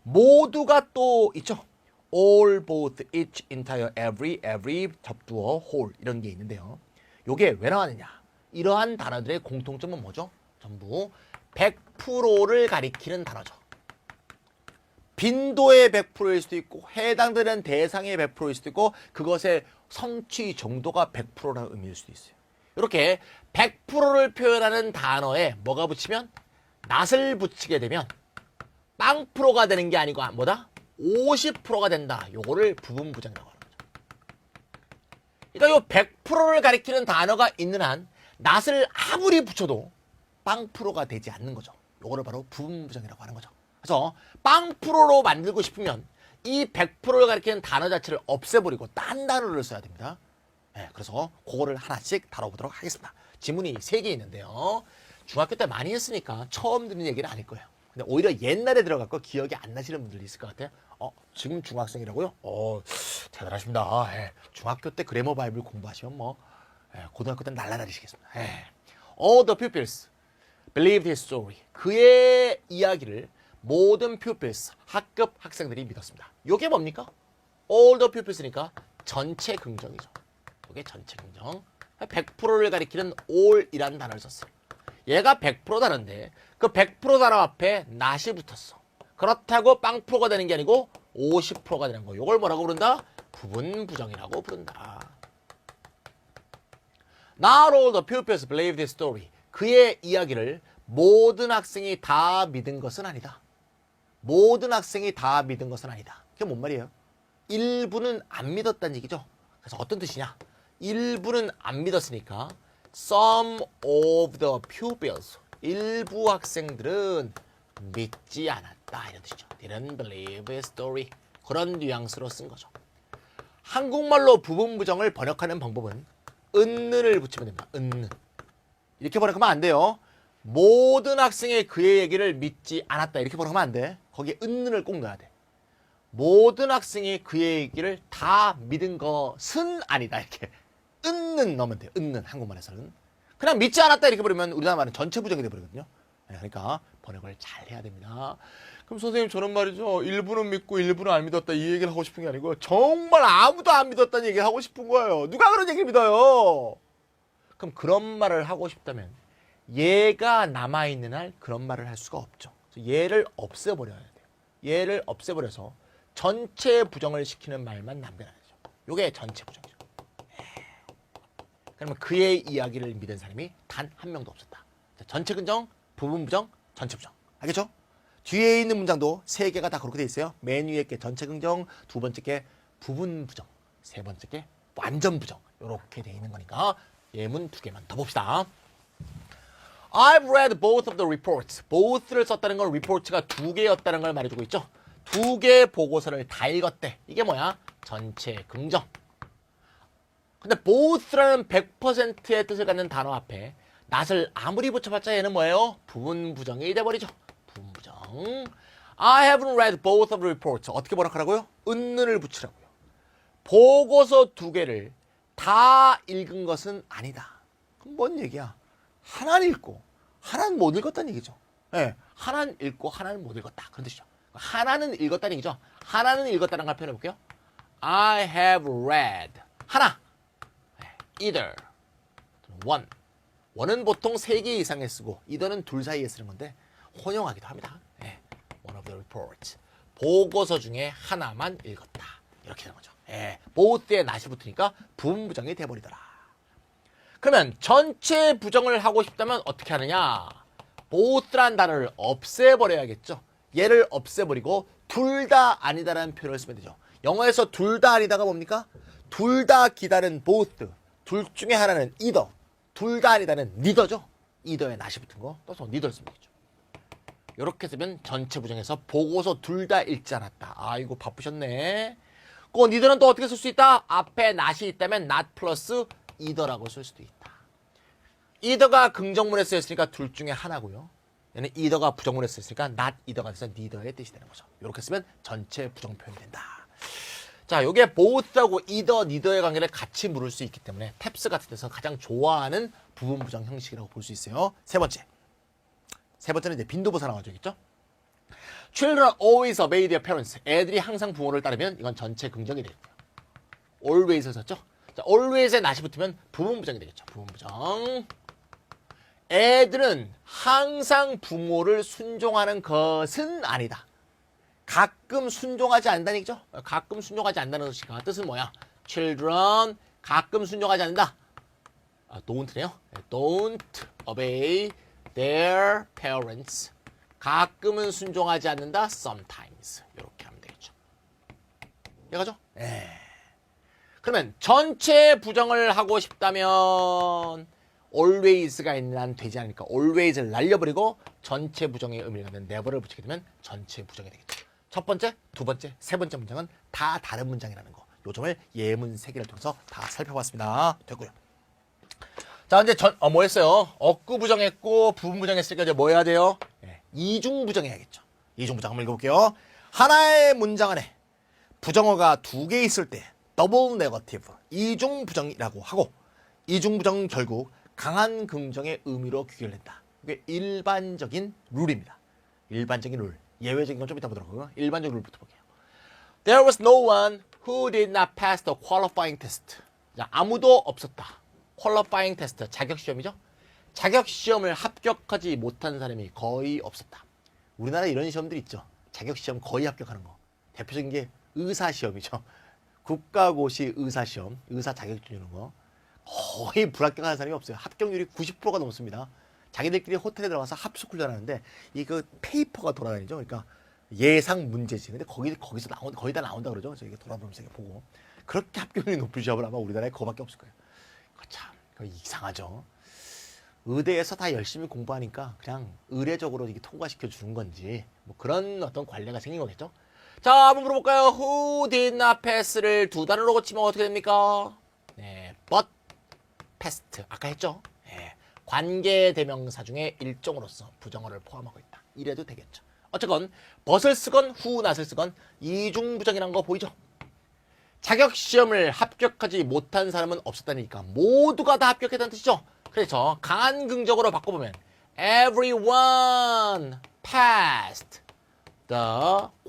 모두가 또 있죠. all, both, each, entire, every, 접두어, whole 이런 게 있는데요. 요게 왜 나왔느냐? 이러한 단어들의 공통점은 뭐죠? 전부 100%를 가리키는 단어죠. 빈도의 100%일 수도 있고 해당되는 대상의 100%일 수도 있고 그것의 성취 정도가 100%라는 의미일 수도 있어요. 이렇게 100%를 표현하는 단어에 뭐가 붙이면 낫을 붙이게 되면 빵프로가 되는 게 아니고 뭐다? 50%가 된다. 요거를 부분부정이라고 하는 거죠. 그러니까 요 100%를 가리키는 단어가 있는 한 낫을 아무리 붙여도 빵프로가 되지 않는 거죠. 요거를 바로 부분부정이라고 하는 거죠. 그래서 빵프로로 만들고 싶으면 이 100%를 가리키는 단어 자체를 없애버리고 딴 단어를 써야 됩니다. 네, 그래서 그거를 하나씩 다뤄보도록 하겠습니다. 지문이 3개 있는데요. 중학교 때 많이 했으니까 처음 듣는 얘기는 아닐 거예요. 근데 오히려 옛날에 들어갔고 기억이 안 나시는 분들이 있을 것 같아요. 지금 중학생이라고요? 대단하십니다. 예, 중학교 때 그래머 바이블 공부하시면 뭐 고등학교 때는 날라다니시겠습니다. All the pupils believed his story. 그의 이야기를 모든 pupils, 학급 학생들이 믿었습니다. 이게 뭡니까? All the pupils니까 전체 긍정이죠. 이게 전체 긍정. 100%를 가리키는 all이라는 단어를 썼어요. 얘가 100%다는데 그 100% 단어 앞에 not이 붙었어. 그렇다고 빵프로가 되는 게 아니고 50%가 되는 거. 이걸 뭐라고 부른다? 부분부정이라고 부른다. Not all the pupils believed his story. 그의 이야기를 모든 학생이 다 믿은 것은 아니다. 모든 학생이 다 믿은 것은 아니다. 그게 뭔 말이에요? 일부는 안 믿었다는 얘기죠. 그래서 어떤 뜻이냐? 일부는 안 믿었으니까 some of the pupils, 일부 학생들은 믿지 않았다 이런 뜻이죠. Didn't believe his story. 그런 뉘앙스로 쓴 거죠. 한국말로 부분부정을 번역하는 방법은 은는을 붙이면 됩니다. 은는. 이렇게 번역하면 안 돼요. 모든 학생이 그의 얘기를 믿지 않았다 이렇게 번역하면 안 돼. 거기에 은는을 꼭 넣어야 돼. 모든 학생이 그의 얘기를 다 믿은 것은 아니다 이렇게 은는 넣으면 돼요. 은는 한국말에서는 그냥 믿지 않았다 이렇게 버리면 우리나라 말은 전체 부정이 돼버리거든요. 그러니까 번역을 잘 해야 됩니다. 그럼 선생님 저는 말이죠. 일부는 믿고 일부는 안 믿었다 이 얘기를 하고 싶은 게 아니고 정말 아무도 안 믿었다는 얘기를 하고 싶은 거예요. 누가 그런 얘기를 믿어요? 그럼 그런 말을 하고 싶다면 얘가 남아있는 한 그런 말을 할 수가 없죠. 얘를 없애버려야 돼요. 얘를 없애버려서 전체 부정을 시키는 말만 남겨놔야죠. 요게 전체 부정이죠. 그러면 그의 이야기를 믿은 사람이 단 한 명도 없었다. 자, 전체 긍정, 부분 부정, 전체 부정. 알겠죠? 뒤에 있는 문장도 3개가 다 그렇게 돼 있어요. 맨 위에 게 전체 긍정, 두 번째 게 부분 부정, 세 번째 게 완전 부정. 이렇게 돼 있는 거니까 예문 2개만 더 봅시다. I've read both of the reports. both를 썼다는 건 report가 2개였다는 걸 말해주고 있죠. 2개 보고서를 다 읽었대. 이게 뭐야? 전체 긍정. 근데 both라는 100%의 뜻을 갖는 단어 앞에 not을 아무리 붙여봤자 얘는 뭐예요? 부분 부정이 돼버리죠. 부분 부정. I haven't read both of the reports. 어떻게 번역하라고요? 은는을 붙이라고요. 보고서 2개를 다 읽은 것은 아니다. 그럼 뭔 얘기야? 하나는 읽고 하나는 못 읽었다는 얘기죠. 네, 하나는 읽고 하나는 못 읽었다. 그런 뜻이죠. 하나는 읽었다는 얘기죠. 하나는 읽었다는 걸 표현해 볼게요. I have read. 하나. either. one. one은 보통 3개 이상에 쓰고 either는 둘 사이에 쓰는 건데 혼용하기도 합니다. 네, one of the reports. 보고서 중에 하나만 읽었다. 이렇게 되는 거죠. 네, both에 not이 붙으니까 부분부정이 돼버리더라. 그러면 전체 부정을 하고 싶다면 어떻게 하느냐? both란 단어를 없애버려야겠죠. 얘를 없애버리고 둘 다 아니다라는 표현을 쓰면 되죠. 영어에서 둘 다 아니다가 뭡니까? 둘 다 기다는 both. 둘 중에 하나는 either. 둘 다 아니다는 neither죠. either에 not이 붙은 거. 떠서 neither 쓰면 되죠. 이렇게 쓰면 전체 부정에서 보고서 둘 다 읽지 않았다. 아이고 바쁘셨네. 그 neither는 또 어떻게 쓸 수 있다? 앞에 not이 있다면 not 플러스 either라고 쓸 수도 있다. either가 긍정문에 쓰였으니까 둘 중에 하나고요. 얘는 either가 부정문에 쓰였으니까 not either가 돼서 neither의 뜻이 되는 거죠. 이렇게 쓰면 전체 부정 표현이 된다. 자, 요게 both하고 either, neither의 관계를 같이 물을 수 있기 때문에 탭스 같은 데서 가장 좋아하는 부분 부정 형식이라고 볼 수 있어요. 세 번째는 이제 빈도부사 나와져 있겠죠? Children always obey their parents. 애들이 항상 부모를 따르면 이건 전체 긍정이 되겠고요. always를 썼죠? 자, always에 not이 붙으면 부분 부정이 되겠죠. 부분 부정. 애들은 항상 부모를 순종하는 것은 아니다. 가끔 순종하지 않는다는 얘기죠. 가끔 순종하지 않는다는 것이니까 뜻은 뭐야? Children 가끔 순종하지 않는다. don't네요. Don't obey their parents. 가끔은 순종하지 않는다. Sometimes. 이렇게 하면 되겠죠. 이해가죠? 그러면 전체 부정을 하고 싶다면 always가 있는 한 되지 않으니까 always를 날려버리고 전체 부정의 의미를 갖는 never를 붙이게 되면 전체 부정이 되겠죠. 첫 번째, 두 번째, 세 번째 문장은 다 다른 문장이라는 거. 요 점을 예문 3개를 통해서 다 살펴봤습니다. 됐고요. 자, 이제 뭐 했어요? 억구 부정했고 부분 부정했으니까 이제 뭐 해야 돼요? 이중 부정해야겠죠. 이중 부정 한번 읽어볼게요. 하나의 문장 안에 부정어가 2개 있을 때 더블 네거티브, 이중 부정이라고 하고 이중 부정은 결국 강한 긍정의 의미로 귀결된다. 이게 일반적인 룰입니다. 일반적인 룰. 예외적인 건 좀 이따 보도록 하고요. 일반적인 룰부터 볼게요. There was no one who did not pass the qualifying test. 자, 아무도 없었다. qualifying test, 자격시험이죠. 자격시험을 합격하지 못한 사람이 거의 없었다. 우리나라에 이런 시험들이 있죠. 자격시험 거의 합격하는 거. 대표적인 게 의사시험이죠. 국가고시 의사시험, 의사 자격증 주는 거. 거의 불합격하는 사람이 없어요. 합격률이 90%가 넘습니다. 자기들끼리 호텔에 들어가서 합숙훈련하는데 이거 페이퍼가 돌아다니죠. 그러니까 예상 문제지. 근데 거기서 거의 다 나온다 그러죠. 저희가 돌아보면서 보고 그렇게 합격률이 높은 시험을 아마 우리나라에 그거밖에 없을 거예요. 참 이상하죠. 의대에서 다 열심히 공부하니까 그냥 의례적으로 이게 통과시켜 주는 건지 뭐 그런 어떤 관례가 생긴 거겠죠. 자, 한번 물어볼까요? Who did not pass를 두 단어로 고치면 어떻게 됩니까? 네, but passed. 아까 했죠. 네, 관계대명사 중에 일종으로서 부정어를 포함하고 있다. 이래도 되겠죠. 어쨌건 but을 쓰건 who not을 쓰건 이중부정이라는 거 보이죠? 자격시험을 합격하지 못한 사람은 없었다니까 모두가 다 합격했다는 뜻이죠. 그래서 강한 긍정으로 바꿔보면 everyone passed the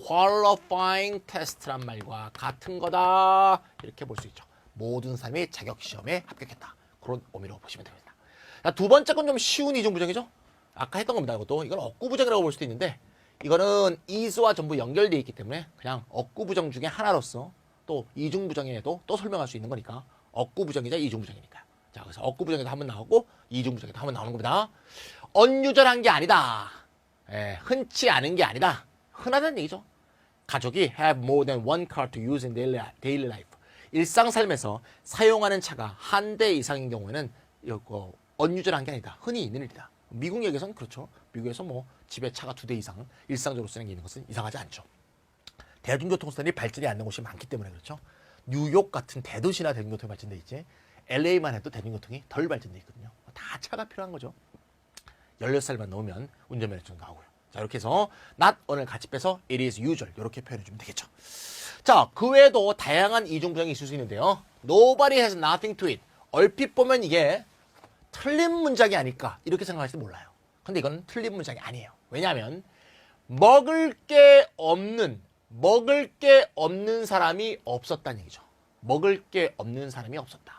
qualifying test란 말과 같은 거다. 이렇게 볼 수 있죠. 모든 사람이 자격시험에 합격했다. 그런 의미로 보시면 됩니다. 자, 두 번째 건 좀 쉬운 이중부정이죠. 아까 했던 겁니다. 이것도 이건 억구부정이라고 볼 수도 있는데 이거는 is와 전부 연결되어 있기 때문에 그냥 억구부정 중에 하나로서 또 이중부정에도 또 설명할 수 있는 거니까 억구부정이자 이중부정이니까요. 자, 그래서 억구부정에도 한번 나오고 이중부정에도 한번 나오는 겁니다. unusual한 게 아니다. 흔치 않은 게 아니다. 흔하다는 얘기죠. 가족이 have more than one car to use in daily life. 일상 삶에서 사용하는 차가 한 대 이상인 경우에는 이거 unusual한 게 아니다. 흔히 있는 일이다. 미국 얘기에서는 그렇죠. 미국에서 뭐 집에 차가 2대 이상 일상적으로 쓰는 게 있는 것은 이상하지 않죠. 대중교통수단이 발전이 안 된 곳이 많기 때문에 그렇죠. 뉴욕 같은 대도시나 대중교통이 발전돼 있지. LA만 해도 대중교통이 덜 발전돼 있거든요. 다 차가 필요한 거죠. 16살만 넘으면 운전면허증 나오고요. 자, 이렇게 해서 not on을 같이 빼서 it is usual 이렇게 표현해 주면 되겠죠. 자, 그 외에도 다양한 이중부정이 있을 수 있는데요. Nobody has nothing to eat. 얼핏 보면 이게 틀린 문장이 아닐까 이렇게 생각할지도 몰라요. 근데 이건 틀린 문장이 아니에요. 왜냐하면 먹을 게 없는 사람이 없었다는 얘기죠. 먹을 게 없는 사람이 없었다.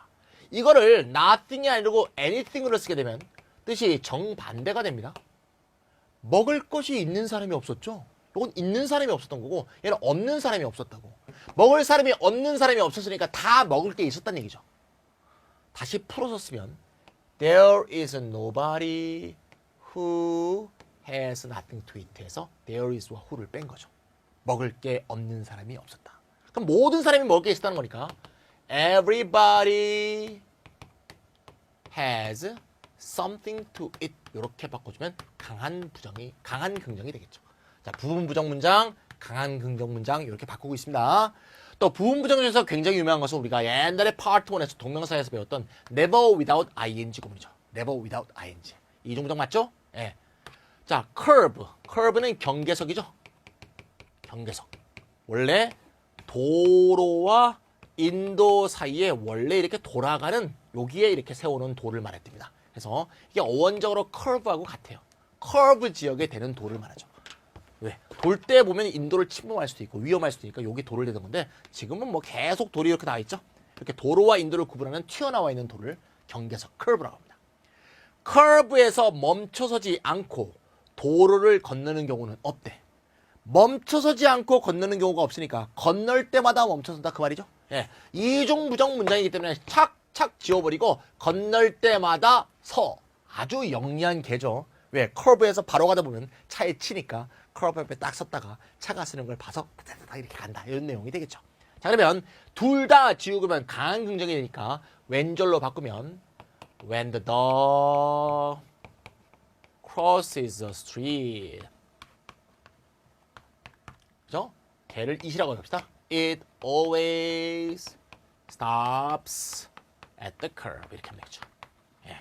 이거를 nothing이 아니고 anything으로 쓰게 되면 뜻이 정반대가 됩니다. 먹을 것이 있는 사람이 없었죠. 이건 있는 사람이 없었던 거고 얘는 없는 사람이 없었다고. 먹을 사람이 없는 사람이 없었으니까 다 먹을 게 있었다는 얘기죠. 다시 풀어서 쓰면 There is nobody who has nothing to eat 해서 there is와 who를 뺀 거죠. 먹을 게 없는 사람이 없었다. 그럼 모든 사람이 먹을 게 있었다는 거니까 Everybody has something to eat 이렇게 바꿔주면 강한 긍정이 되겠죠. 자, 부분 부정 문장, 강한 긍정 문장 이렇게 바꾸고 있습니다. 또 부분 부정 중에서 굉장히 유명한 것은 우리가 옛날에 파트 1에서 동명사에서 배웠던 never without ing 구문이죠. never without ing. 이중부정 맞죠? 예. 자, curve. curve는 경계석이죠. 경계석. 원래 도로와 인도 사이에 원래 이렇게 돌아가는 여기에 이렇게 세우는 도를 말했답니다. 그래서 이게 어원적으로 curve하고 같아요. curve 지역에 되는 도를 말하죠. 왜? 돌 때 보면 인도를 침범할 수도 있고 위험할 수도 있으니까 여기 돌을 대는 건데 지금은 뭐 계속 돌이 이렇게 나와 있죠. 이렇게 도로와 인도를 구분하는 튀어나와 있는 돌을 경계석 curve라고 합니다. curve에서 멈춰서지 않고 도로를 건너는 경우는 없대. 멈춰서지 않고 건너는 경우가 없으니까 건널 때마다 멈춰선다 그 말이죠. 예, 이중부정 문장이기 때문에 착착 지워버리고 건널 때마다 서. 아주 영리한 개죠. 왜? 커브에서 바로 가다 보면 차에 치니까 커브 옆에 딱 섰다가 차가 쓰는 걸 봐서 딱 이렇게 간다. 이런 내용이 되겠죠. 자, 그러면 둘 다 지우면 강한 긍정이 되니까 왼절로 바꾸면 When the dog crosses the street. 그죠? 개를 it이라고 합시다. It always stops at the curb. 이렇게 하면 되겠죠. 예.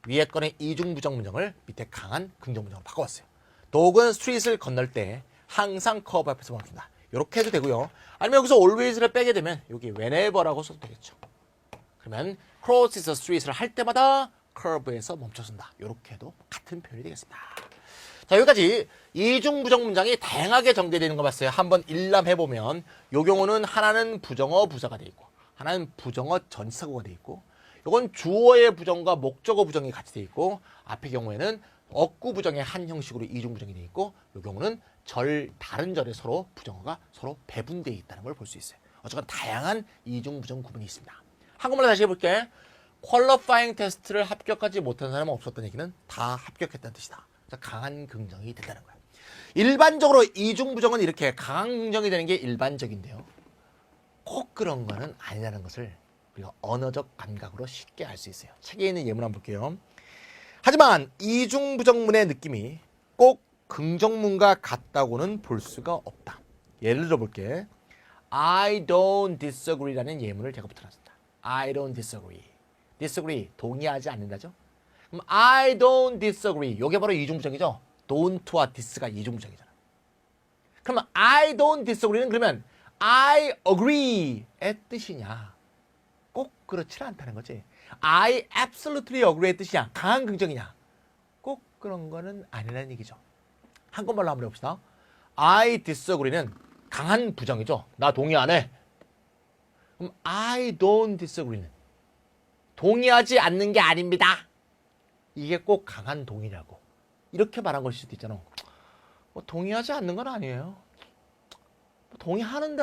위에 거는 이중부정 문장을 밑에 강한 긍정 문장으로 바꿔왔어요. 독은 스트릿을 건널 때 항상 커브 앞에서 멈춘다. 이렇게 해도 되고요. 아니면 여기서 always를 빼게 되면 여기 whenever라고 써도 되겠죠. 그러면 crosses the street을 할 때마다 curve에서 멈춰선다. 이렇게 해도 같은 표현이 되겠습니다. 자, 여기까지 이중부정 문장이 다양하게 전개되는 거 봤어요. 한번 일람해보면 요 경우는 하나는 부정어 부사가 돼 있고 하나는 부정어 전치사구가 돼 있고 요건 주어의 부정과 목적어 부정이 같이 돼 있고 앞의 경우에는 어구 부정의 한 형식으로 이중부정이 돼 있고 요 경우는 다른 절에 서로 부정어가 서로 배분되어 있다는 걸 볼 수 있어요. 어쨌건 다양한 이중부정 구분이 있습니다. 한국말로 다시 해볼게. 퀄러파잉 테스트를 합격하지 못한 사람은 없었다는 얘기는 다 합격했다는 뜻이다. 강한 긍정이 된다는 거야. 일반적으로 이중부정은 이렇게 강한 긍정이 되는 게 일반적인데요. 꼭 그런 거는 아니라는 것을 우리가 언어적 감각으로 쉽게 알 수 있어요. 책에 있는 예문 한번 볼게요. 하지만 이중부정문의 느낌이 꼭 긍정문과 같다고는 볼 수가 없다. 예를 들어볼게. I don't disagree라는 예문을 제가 붙여놨습니다. I don't disagree. disagree, 동의하지 않는다죠. 그럼 I don't disagree. 이게 바로 이중부정이죠. don't와 this가 이중부정이잖아. 그러면 I don't disagree는 그러면 I agree의 뜻이냐? 꼭 그렇지 않다는 거지. I absolutely agree의 뜻이냐? 강한 긍정이냐? 꼭 그런 거는 아니라는 얘기죠. 한국말로 한번 해봅시다. I disagree는 강한 부정이죠. 나 동의 안 해. 그럼 I don't disagree는 동의하지 않는 게 아닙니다. 이게 꼭 강한 동의라고. 이렇게 말한 것일 수도 있잖아. 뭐 동의하지 않는 건 아니에요. 뭐 동의하는데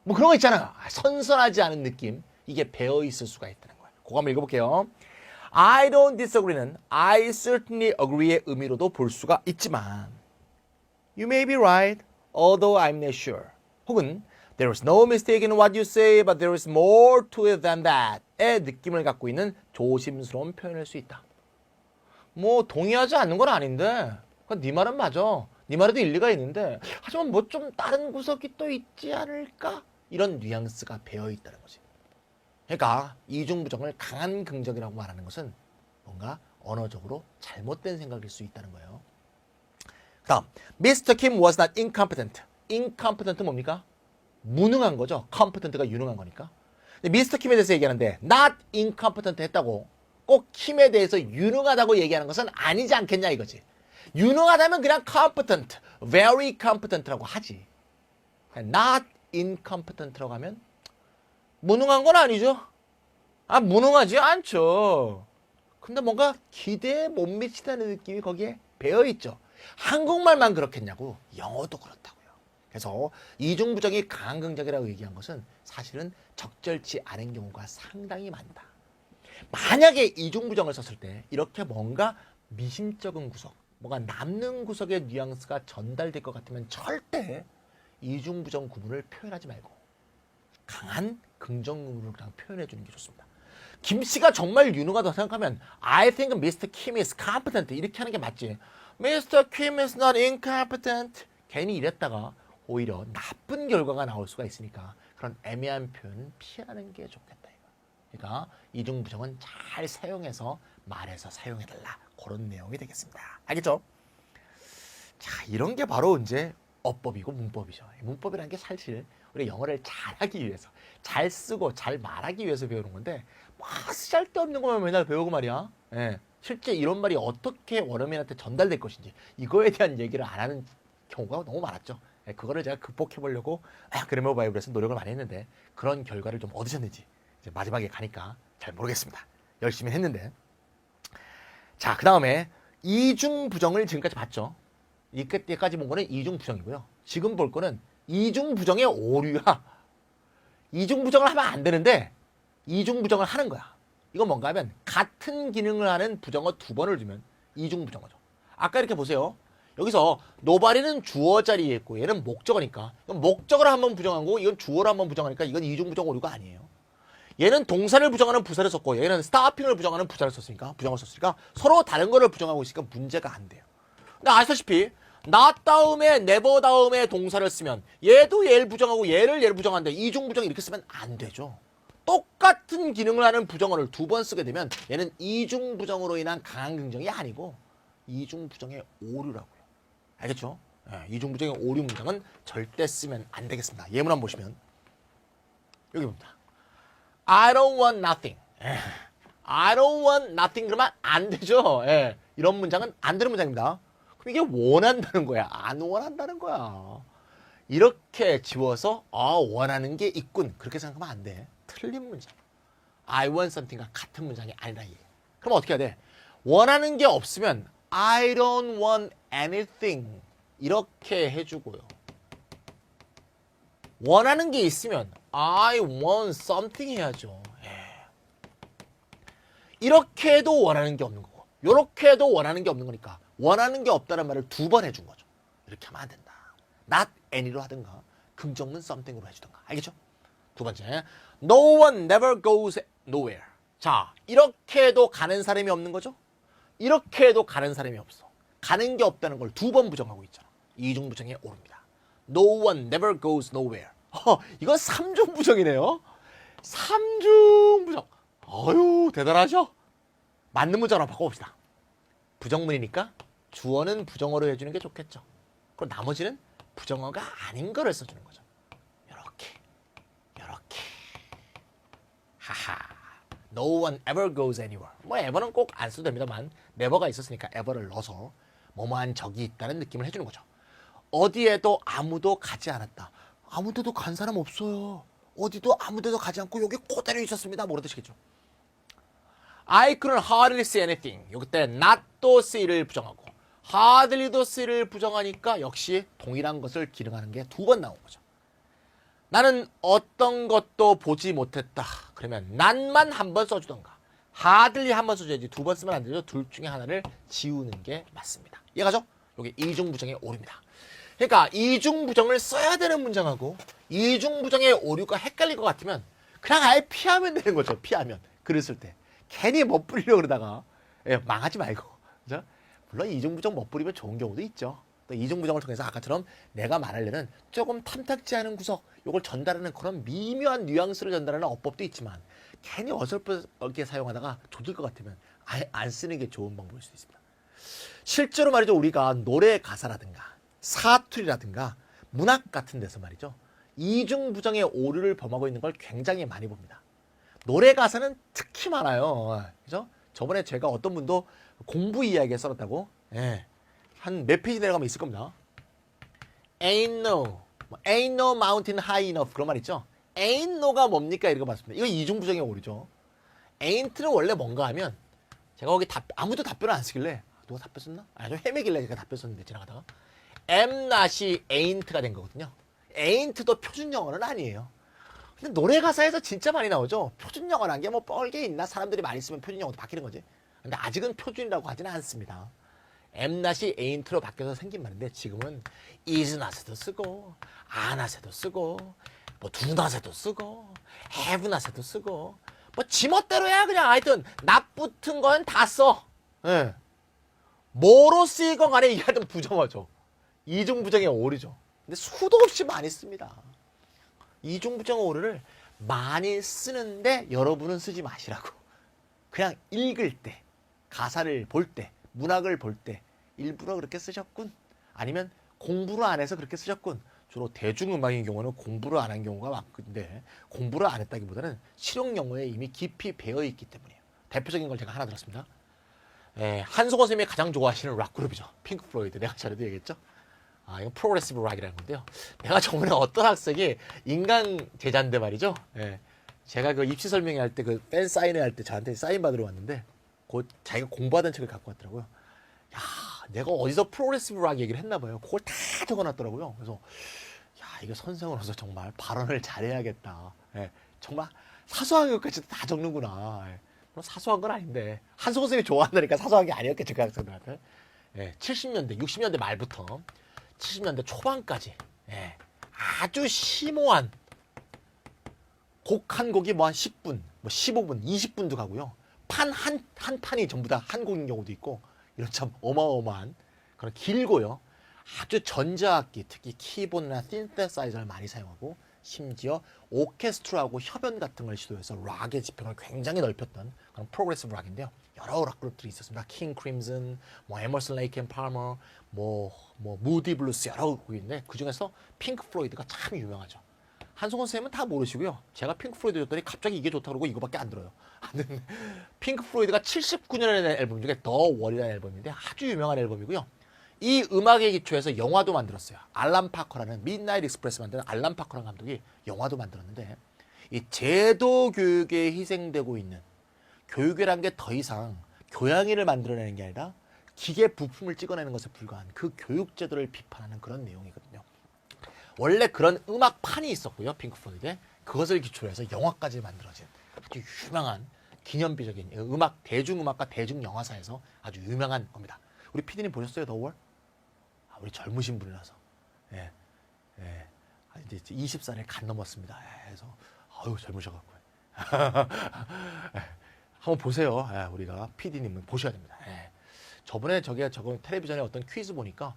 뭐 그런 거 있잖아. 선선하지 않은 느낌. 이게 배어 있을 수가 있다는 거예요. 그거 한번 읽어볼게요. I don't disagree는 I certainly agree의 의미로도 볼 수가 있지만 You may be right, although I'm not sure. 혹은 There is no mistake in what you say, but there is more to it than that의 느낌을 갖고 있는 조심스러운 표현일 수 있다. 뭐 동의하지 않는 건 아닌데 네 말은 맞아. 네 말에도 일리가 있는데 하지만 뭐 좀 다른 구석이 또 있지 않을까? 이런 뉘앙스가 배어 있다는 거지. 그러니까 이중부정을 강한 긍정이라고 말하는 것은 뭔가 언어적으로 잘못된 생각일 수 있다는 거예요. 다음, Mr. Kim was not incompetent. incompetent 뭡니까? 무능한 거죠. competent가 유능한 거니까. 근데 미스터 킴에 대해서 얘기하는데 not incompetent 했다고 꼭 킴에 대해서 유능하다고 얘기하는 것은 아니지 않겠냐 이거지. 유능하다면 그냥 competent, very competent라고 하지. not incompetent라고 하면 무능한 건 아니죠. 무능하지 않죠. 근데 뭔가 기대에 못 미치다는 느낌이 거기에 배어있죠. 한국말만 그렇겠냐고. 영어도 그렇다고요. 그래서 이중부정이 강한 긍정이라고 얘기한 것은 사실은 적절치 않은 경우가 상당히 많다. 만약에 이중부정을 썼을 때 이렇게 뭔가 미심쩍은 구석, 뭔가 남는 구석의 뉘앙스가 전달될 것 같으면 절대 이중부정 구분을 표현하지 말고 강한 긍정 구분을 그냥 표현해 주는 게 좋습니다. 김 씨가 정말 유능하다고 생각하면 I think Mr. Kim is competent 이렇게 하는 게 맞지. Mr. Kim is not incompetent. 괜히 이랬다가 오히려 나쁜 결과가 나올 수가 있으니까 그런 애매한 표현은 피하는 게 좋겠다. 그러니까 이중부정은 잘 사용해서 말해서 사용해달라. 그런 내용이 되겠습니다. 알겠죠? 자, 이런 게 바로 이제 어법이고 문법이죠. 문법이라는 게 사실 우리 영어를 잘하기 위해서, 잘 쓰고 잘 말하기 위해서 배우는 건데 뭐 쓸데없는 것만 맨날 배우고 말이야. 예. 실제 이런 말이 어떻게 원어민한테 전달될 것인지 이거에 대한 얘기를 안 하는 경우가 너무 많았죠. 예, 그거를 제가 극복해 보려고 그래머 바이블에서 노력을 많이 했는데 그런 결과를 좀 얻으셨는지 이제 마지막에 가니까 잘 모르겠습니다. 열심히 했는데. 자, 그 다음에 이중부정을 지금까지 봤죠. 이때까지 본 거는 이중부정이고요. 지금 볼 거는 이중부정의 오류야. 이중부정을 하면 안 되는데 이중부정을 하는 거야. 이건 뭔가 하면 같은 기능을 하는 부정어 두 번을 주면 이중부정어죠. 아까 이렇게 보세요. 여기서 노바리는 주어 자리에 있고 얘는 목적어니까 이건 목적어를 한번 부정하고 이건 주어를 한번 부정하니까 이건 이중부정 오류가 아니에요. 얘는 동사를 부정하는 부사를 썼고 얘는 스타핑을 부정하는 부사를 썼으니까 부정을 썼으니까 서로 다른 거를 부정하고 있으니까 문제가 안 돼요. 근데 아시다시피 not 다음에 never 다음에 동사를 쓰면 얘도 얘를 부정하고 얘를 부정하는데 이중부정 이렇게 쓰면 안 되죠. 똑같은 기능을 하는 부정어를 두 번 쓰게 되면 얘는 이중부정으로 인한 강한 긍정이 아니고 이중부정의 오류라고요. 알겠죠? 네, 이중부정의 오류 문장은 절대 쓰면 안 되겠습니다. 예문 한번 보시면 여기 봅니다. I don't want nothing. I don't want nothing 그러면 안 되죠. 예, 이런 문장은 안 되는 문장입니다. 그럼 이게 원한다는 거야? 안 원한다는 거야? 이렇게 지워서 원하는 게 있군 그렇게 생각하면 안 돼. 틀린 문장. I want something과 같은 문장이 아니라 얘. 그럼 어떻게 해야 돼? 원하는 게 없으면 I don't want anything 이렇게 해주고요. 원하는 게 있으면 I want something 해야죠. 이렇게 해도 원하는 게 없는 거고 이렇게 해도 원하는 게 없는 거니까 원하는 게 없다는 말을 두 번 해준 거죠. 이렇게 하면 안 된다. not any로 하든가 긍정문 something으로 해주든가. 알겠죠? 두 번째, no one never goes nowhere. 자, 이렇게 해도 가는 사람이 없는 거죠? 이렇게 해도 가는 사람이 없어. 가는 게 없다는 걸 두 번 부정하고 있잖아. 이중부정에 오릅니다. No one never goes nowhere. 이건 삼중부정이네요. 삼중부정. 어휴, 대단하죠? 맞는 문장으로 바꿔봅시다. 부정문이니까 주어는 부정어로 해주는 게 좋겠죠. 그럼 나머지는 부정어가 아닌 거를 써주는 거죠. 요렇게. 하하. No one ever goes anywhere. 뭐 ever는 꼭 안 써도 됩니다만 never가 있었으니까 ever를 넣어서 뭐뭐한 적이 있다는 느낌을 해주는 거죠. 어디에도 아무도 가지 않았다. 아무데도 간 사람 없어요. 어디도 아무데도 가지 않고 여기 그대로 있었습니다. 뭐라 뜻이겠죠. I couldn't hardly see anything. 여기 때 not도 see를 부정하고 hardly도 see를 부정하니까 역시 동일한 것을 기능하는 게 두 번 나온 거죠. 나는 어떤 것도 보지 못했다. 그러면 not만 한 번 써주던가 hardly 한 번 써줘야지 두 번 쓰면 안 되죠. 둘 중에 하나를 지우는 게 맞습니다. 이해가죠? 여기 이중부정의 오류입니다. 그러니까 이중부정을 써야 되는 문장하고 이중부정의 오류가 헷갈릴 것 같으면 그냥 아예 피하면 되는 거죠. 피하면. 글을 쓸 때. 괜히 멋부리려고 그러다가 망하지 말고. 그죠? 물론 이중부정 멋부리면 좋은 경우도 있죠. 또 이중부정을 통해서 아까처럼 내가 말하려는 조금 탐탁지 않은 구석 요걸 전달하는 그런 미묘한 뉘앙스를 전달하는 어법도 있지만 괜히 어설프게 사용하다가 조질 것 같으면 아예 안 쓰는 게 좋은 방법일 수도 있습니다. 실제로 말이죠. 우리가 노래 가사라든가 사투리라든가 문학 같은 데서 말이죠. 이중부정의 오류를 범하고 있는 걸 굉장히 많이 봅니다. 노래 가사는 특히 많아요. 그죠? 저번에 제가 어떤 분도 공부 이야기에 써놨다고 한 몇 페이지 내려가면 있을 겁니다. Ain't no mountain high enough 그런 말 있죠. Ain't no가 뭡니까? 이런 거 맞습니다. 이거 이중부정의 오류죠. Ain't는 원래 뭔가 하면 제가 거기 아무도 답변을 안 쓰길래 누가 답변 썼나? 좀 헤매길래 제가 답변 썼는데 지나가다가 am not이 ain't가 된 거거든요. ain't도 표준 영어는 아니에요. 근데 노래 가사에서 진짜 많이 나오죠. 표준 영어란 게 뭐 뻘게 있나? 사람들이 많이 쓰면 표준 영어도 바뀌는 거지. 근데 아직은 표준이라고 하지는 않습니다. am not이 ain't로 바뀌어서 생긴 말인데 지금은 is not에도 쓰고 are not에도 쓰고 뭐 do not에도 쓰고 have not에도 쓰고 뭐 지멋대로야 그냥 하여튼 not 붙은 건 다 써. 예. 뭐로 쓰이건 간에 이게 하여튼 부정어죠. 이중부정의 오류죠. 근데 수도 없이 많이 씁니다. 이중부정 오류를 많이 쓰는데 여러분은 쓰지 마시라고. 그냥 읽을 때, 가사를 볼 때, 문학을 볼 때 일부러 그렇게 쓰셨군. 아니면 공부를 안 해서 그렇게 쓰셨군. 주로 대중음악인 경우는 공부를 안 한 경우가 많은데 공부를 안 했다기보다는 실용 영어에 이미 깊이 배어있기 때문이에요. 대표적인 걸 제가 하나 들었습니다. 한송원 선생님이 가장 좋아하시는 락 그룹이죠. 핑크 플로이드. 내가 전에도 얘기했죠. 이건 프로그레시브 락이라는 건데요. 내가 저번에 어떤 학생이 인간 제자인데 말이죠. 제가 그 입시 설명회 할 때 그 팬 사인회 할 때 저한테 사인 받으러 왔는데 곧 자기가 공부하던 책을 갖고 왔더라고요. 야, 내가 어디서 프로그레시브 락 얘기를 했나 봐요. 그걸 다 적어놨더라고요. 그래서 야, 이거 선생으로서 정말 발언을 잘해야겠다. 정말 사소한 것까지 다 적는구나. 물론 사소한 건 아닌데 한송원 선생님이 좋아한다니까 사소한 게 아니었겠죠. 그 학생들한테. 70년대, 60년대 말부터 70년대 초반까지 아주 심오한 곡 한 곡이 뭐 한 10분, 뭐 15분, 20분도 가고요. 한 판이 전부 다 한 곡인 경우도 있고 이런 참 어마어마한 그런 길고요. 아주 전자악기, 특히 키보드나 신세사이저를 많이 사용하고 심지어 오케스트라하고 협연 같은 걸 시도해서 락의 지평을 굉장히 넓혔던 그런 프로그레시브 락인데요. 여러 락 그룹들이 있었습니다. 킹 크림슨, 뭐 에머슨 레이크 앤 팔머, 뭐 무디 블루스 여러 곡인데 그 중에서 핑크 플로이드가 참 유명하죠. 한송원 선생님은 다 모르시고요. 제가 핑크 플로이드 줬더니 갑자기 이게 좋다고 그러고 이거밖에 안 들어요. 핑크 플로이드가 79년에 낸 앨범 중에 더 월이라는 앨범인데 아주 유명한 앨범이고요. 이 음악의 기초에서 영화도 만들었어요. 알란 파커라는 미드나잇 익스프레스 만드는 알란 파커라는 감독이 영화도 만들었는데 이 제도 교육에 희생되고 있는 교육이란 게 더 이상 교양인을 만들어내는 게 아니라 기계 부품을 찍어내는 것에 불과한 그 교육 제도를 비판하는 그런 내용이거든요. 원래 그런 음악판이 있었고요. 핑크 플로이드에 그것을 기초로 해서 영화까지 만들어진 아주 유명한 기념비적인 음악, 대중음악과 대중영화사에서 아주 유명한 겁니다. 우리 PD님 보셨어요? 더 월? 우리 젊으신 분이라서 이제 20살에 간 넘었습니다. 그래서 아유 젊으셔갖고 한번 보세요. 우리가 PD님은 보셔야 됩니다. 저번에 저거 텔레비전에 어떤 퀴즈 보니까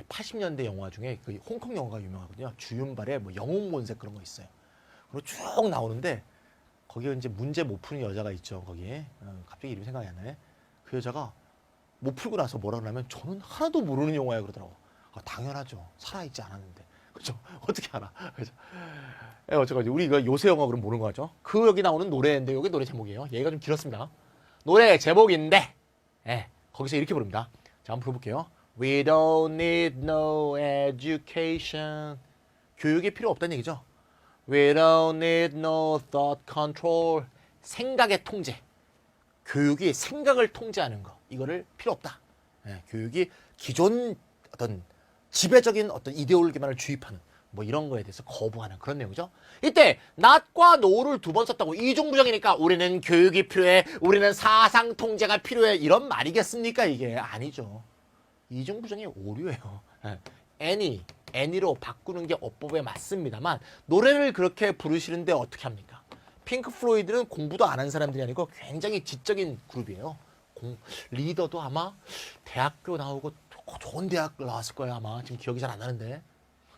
80년대 영화 중에 그 홍콩 영화가 유명하거든요. 주윤발의 뭐 영웅본색 그런 거 있어요. 그리고 쭉 나오는데 거기에 이제 문제 못 푸는 여자가 있죠. 거기에 갑자기 이름이 생각이 안 나네. 그 여자가 못 풀고 나서 뭐라 그러냐면 저는 하나도 모르는 영화야 그러더라고. 당연하죠. 살아있지 않았는데. 그죠? 어떻게 알아? 그죠? 어쩌고저쩌고 우리 이거 요새 영화 그럼 모르는 거 같죠? 그 여기 나오는 노래인데 여기 노래 제목이에요. 얘가 좀 길었습니다. 노래 제목인데 거기서 이렇게 부릅니다. 자, 한번 불러볼게요. We don't need no education. 교육이 필요 없다는 얘기죠. We don't need no thought control. 생각의 통제. 교육이 생각을 통제하는 거. 이거를 필요 없다. 교육이 기존 어떤 지배적인 어떤 이데올기만을 주입하는 뭐 이런 거에 대해서 거부하는 그런 내용이죠. 이때 not과 no를 두 번 썼다고 이중부정이니까 우리는 교육이 필요해. 우리는 사상 통제가 필요해. 이런 말이겠습니까? 이게 아니죠. 이중부정이 오류예요. any로 바꾸는 게 어법에 맞습니다만 노래를 그렇게 부르시는데 어떻게 합니까? 핑크 플로이드는 공부도 안 한 사람들이 아니고 굉장히 지적인 그룹이에요. 리더도 아마 대학교 나오고 좋은 대학 나왔을 거예요. 아마 지금 기억이 잘 안 나는데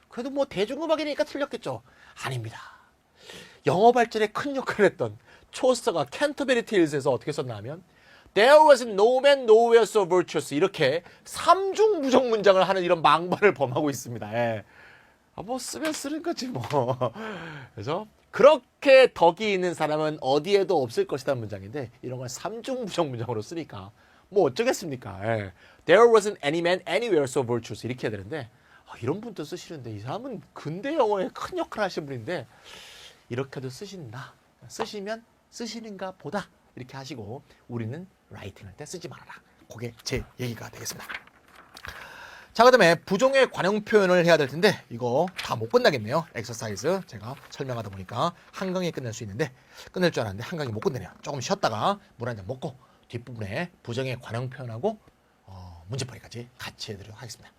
그래도 뭐 대중음악이니까 틀렸겠죠. 아닙니다. 영어 발전에 큰 역할을 했던 초스터가 캔터베리 테일즈에서 어떻게 썼나 하면 There was no man nowhere so virtuous 이렇게 삼중부정 문장을 하는 이런 망발을 범하고 있습니다. 뭐 쓰면 쓰는 거지 뭐. 그래서 그렇게 덕이 있는 사람은 어디에도 없을 것이라는 문장인데 이런 걸 삼중부정 문장으로 쓰니까 뭐 어쩌겠습니까. There wasn't any man anywhere so virtuous 이렇게 해야 되는데 이런 분도 쓰시는데 이 사람은 근대 영어에 큰 역할을 하신 분인데 이렇게도 쓰신다. 쓰시면 쓰시는가 보다 이렇게 하시고 우리는 라이팅할 때 쓰지 말아라. 그게 제 얘기가 되겠습니다. 자, 그 다음에 부정의 관용 표현을 해야 될 텐데 이거 다 못 끝나겠네요. 엑서사이즈 제가 설명하다 보니까 한강에 끝낼 수 있는데 끝낼 줄 알았는데 한강이 못 끝내네요. 조금 쉬었다가 물 한 잔 먹고 뒷부분에 부정의 관용 표현하고 문제풀이까지 같이 해드리도록 하겠습니다.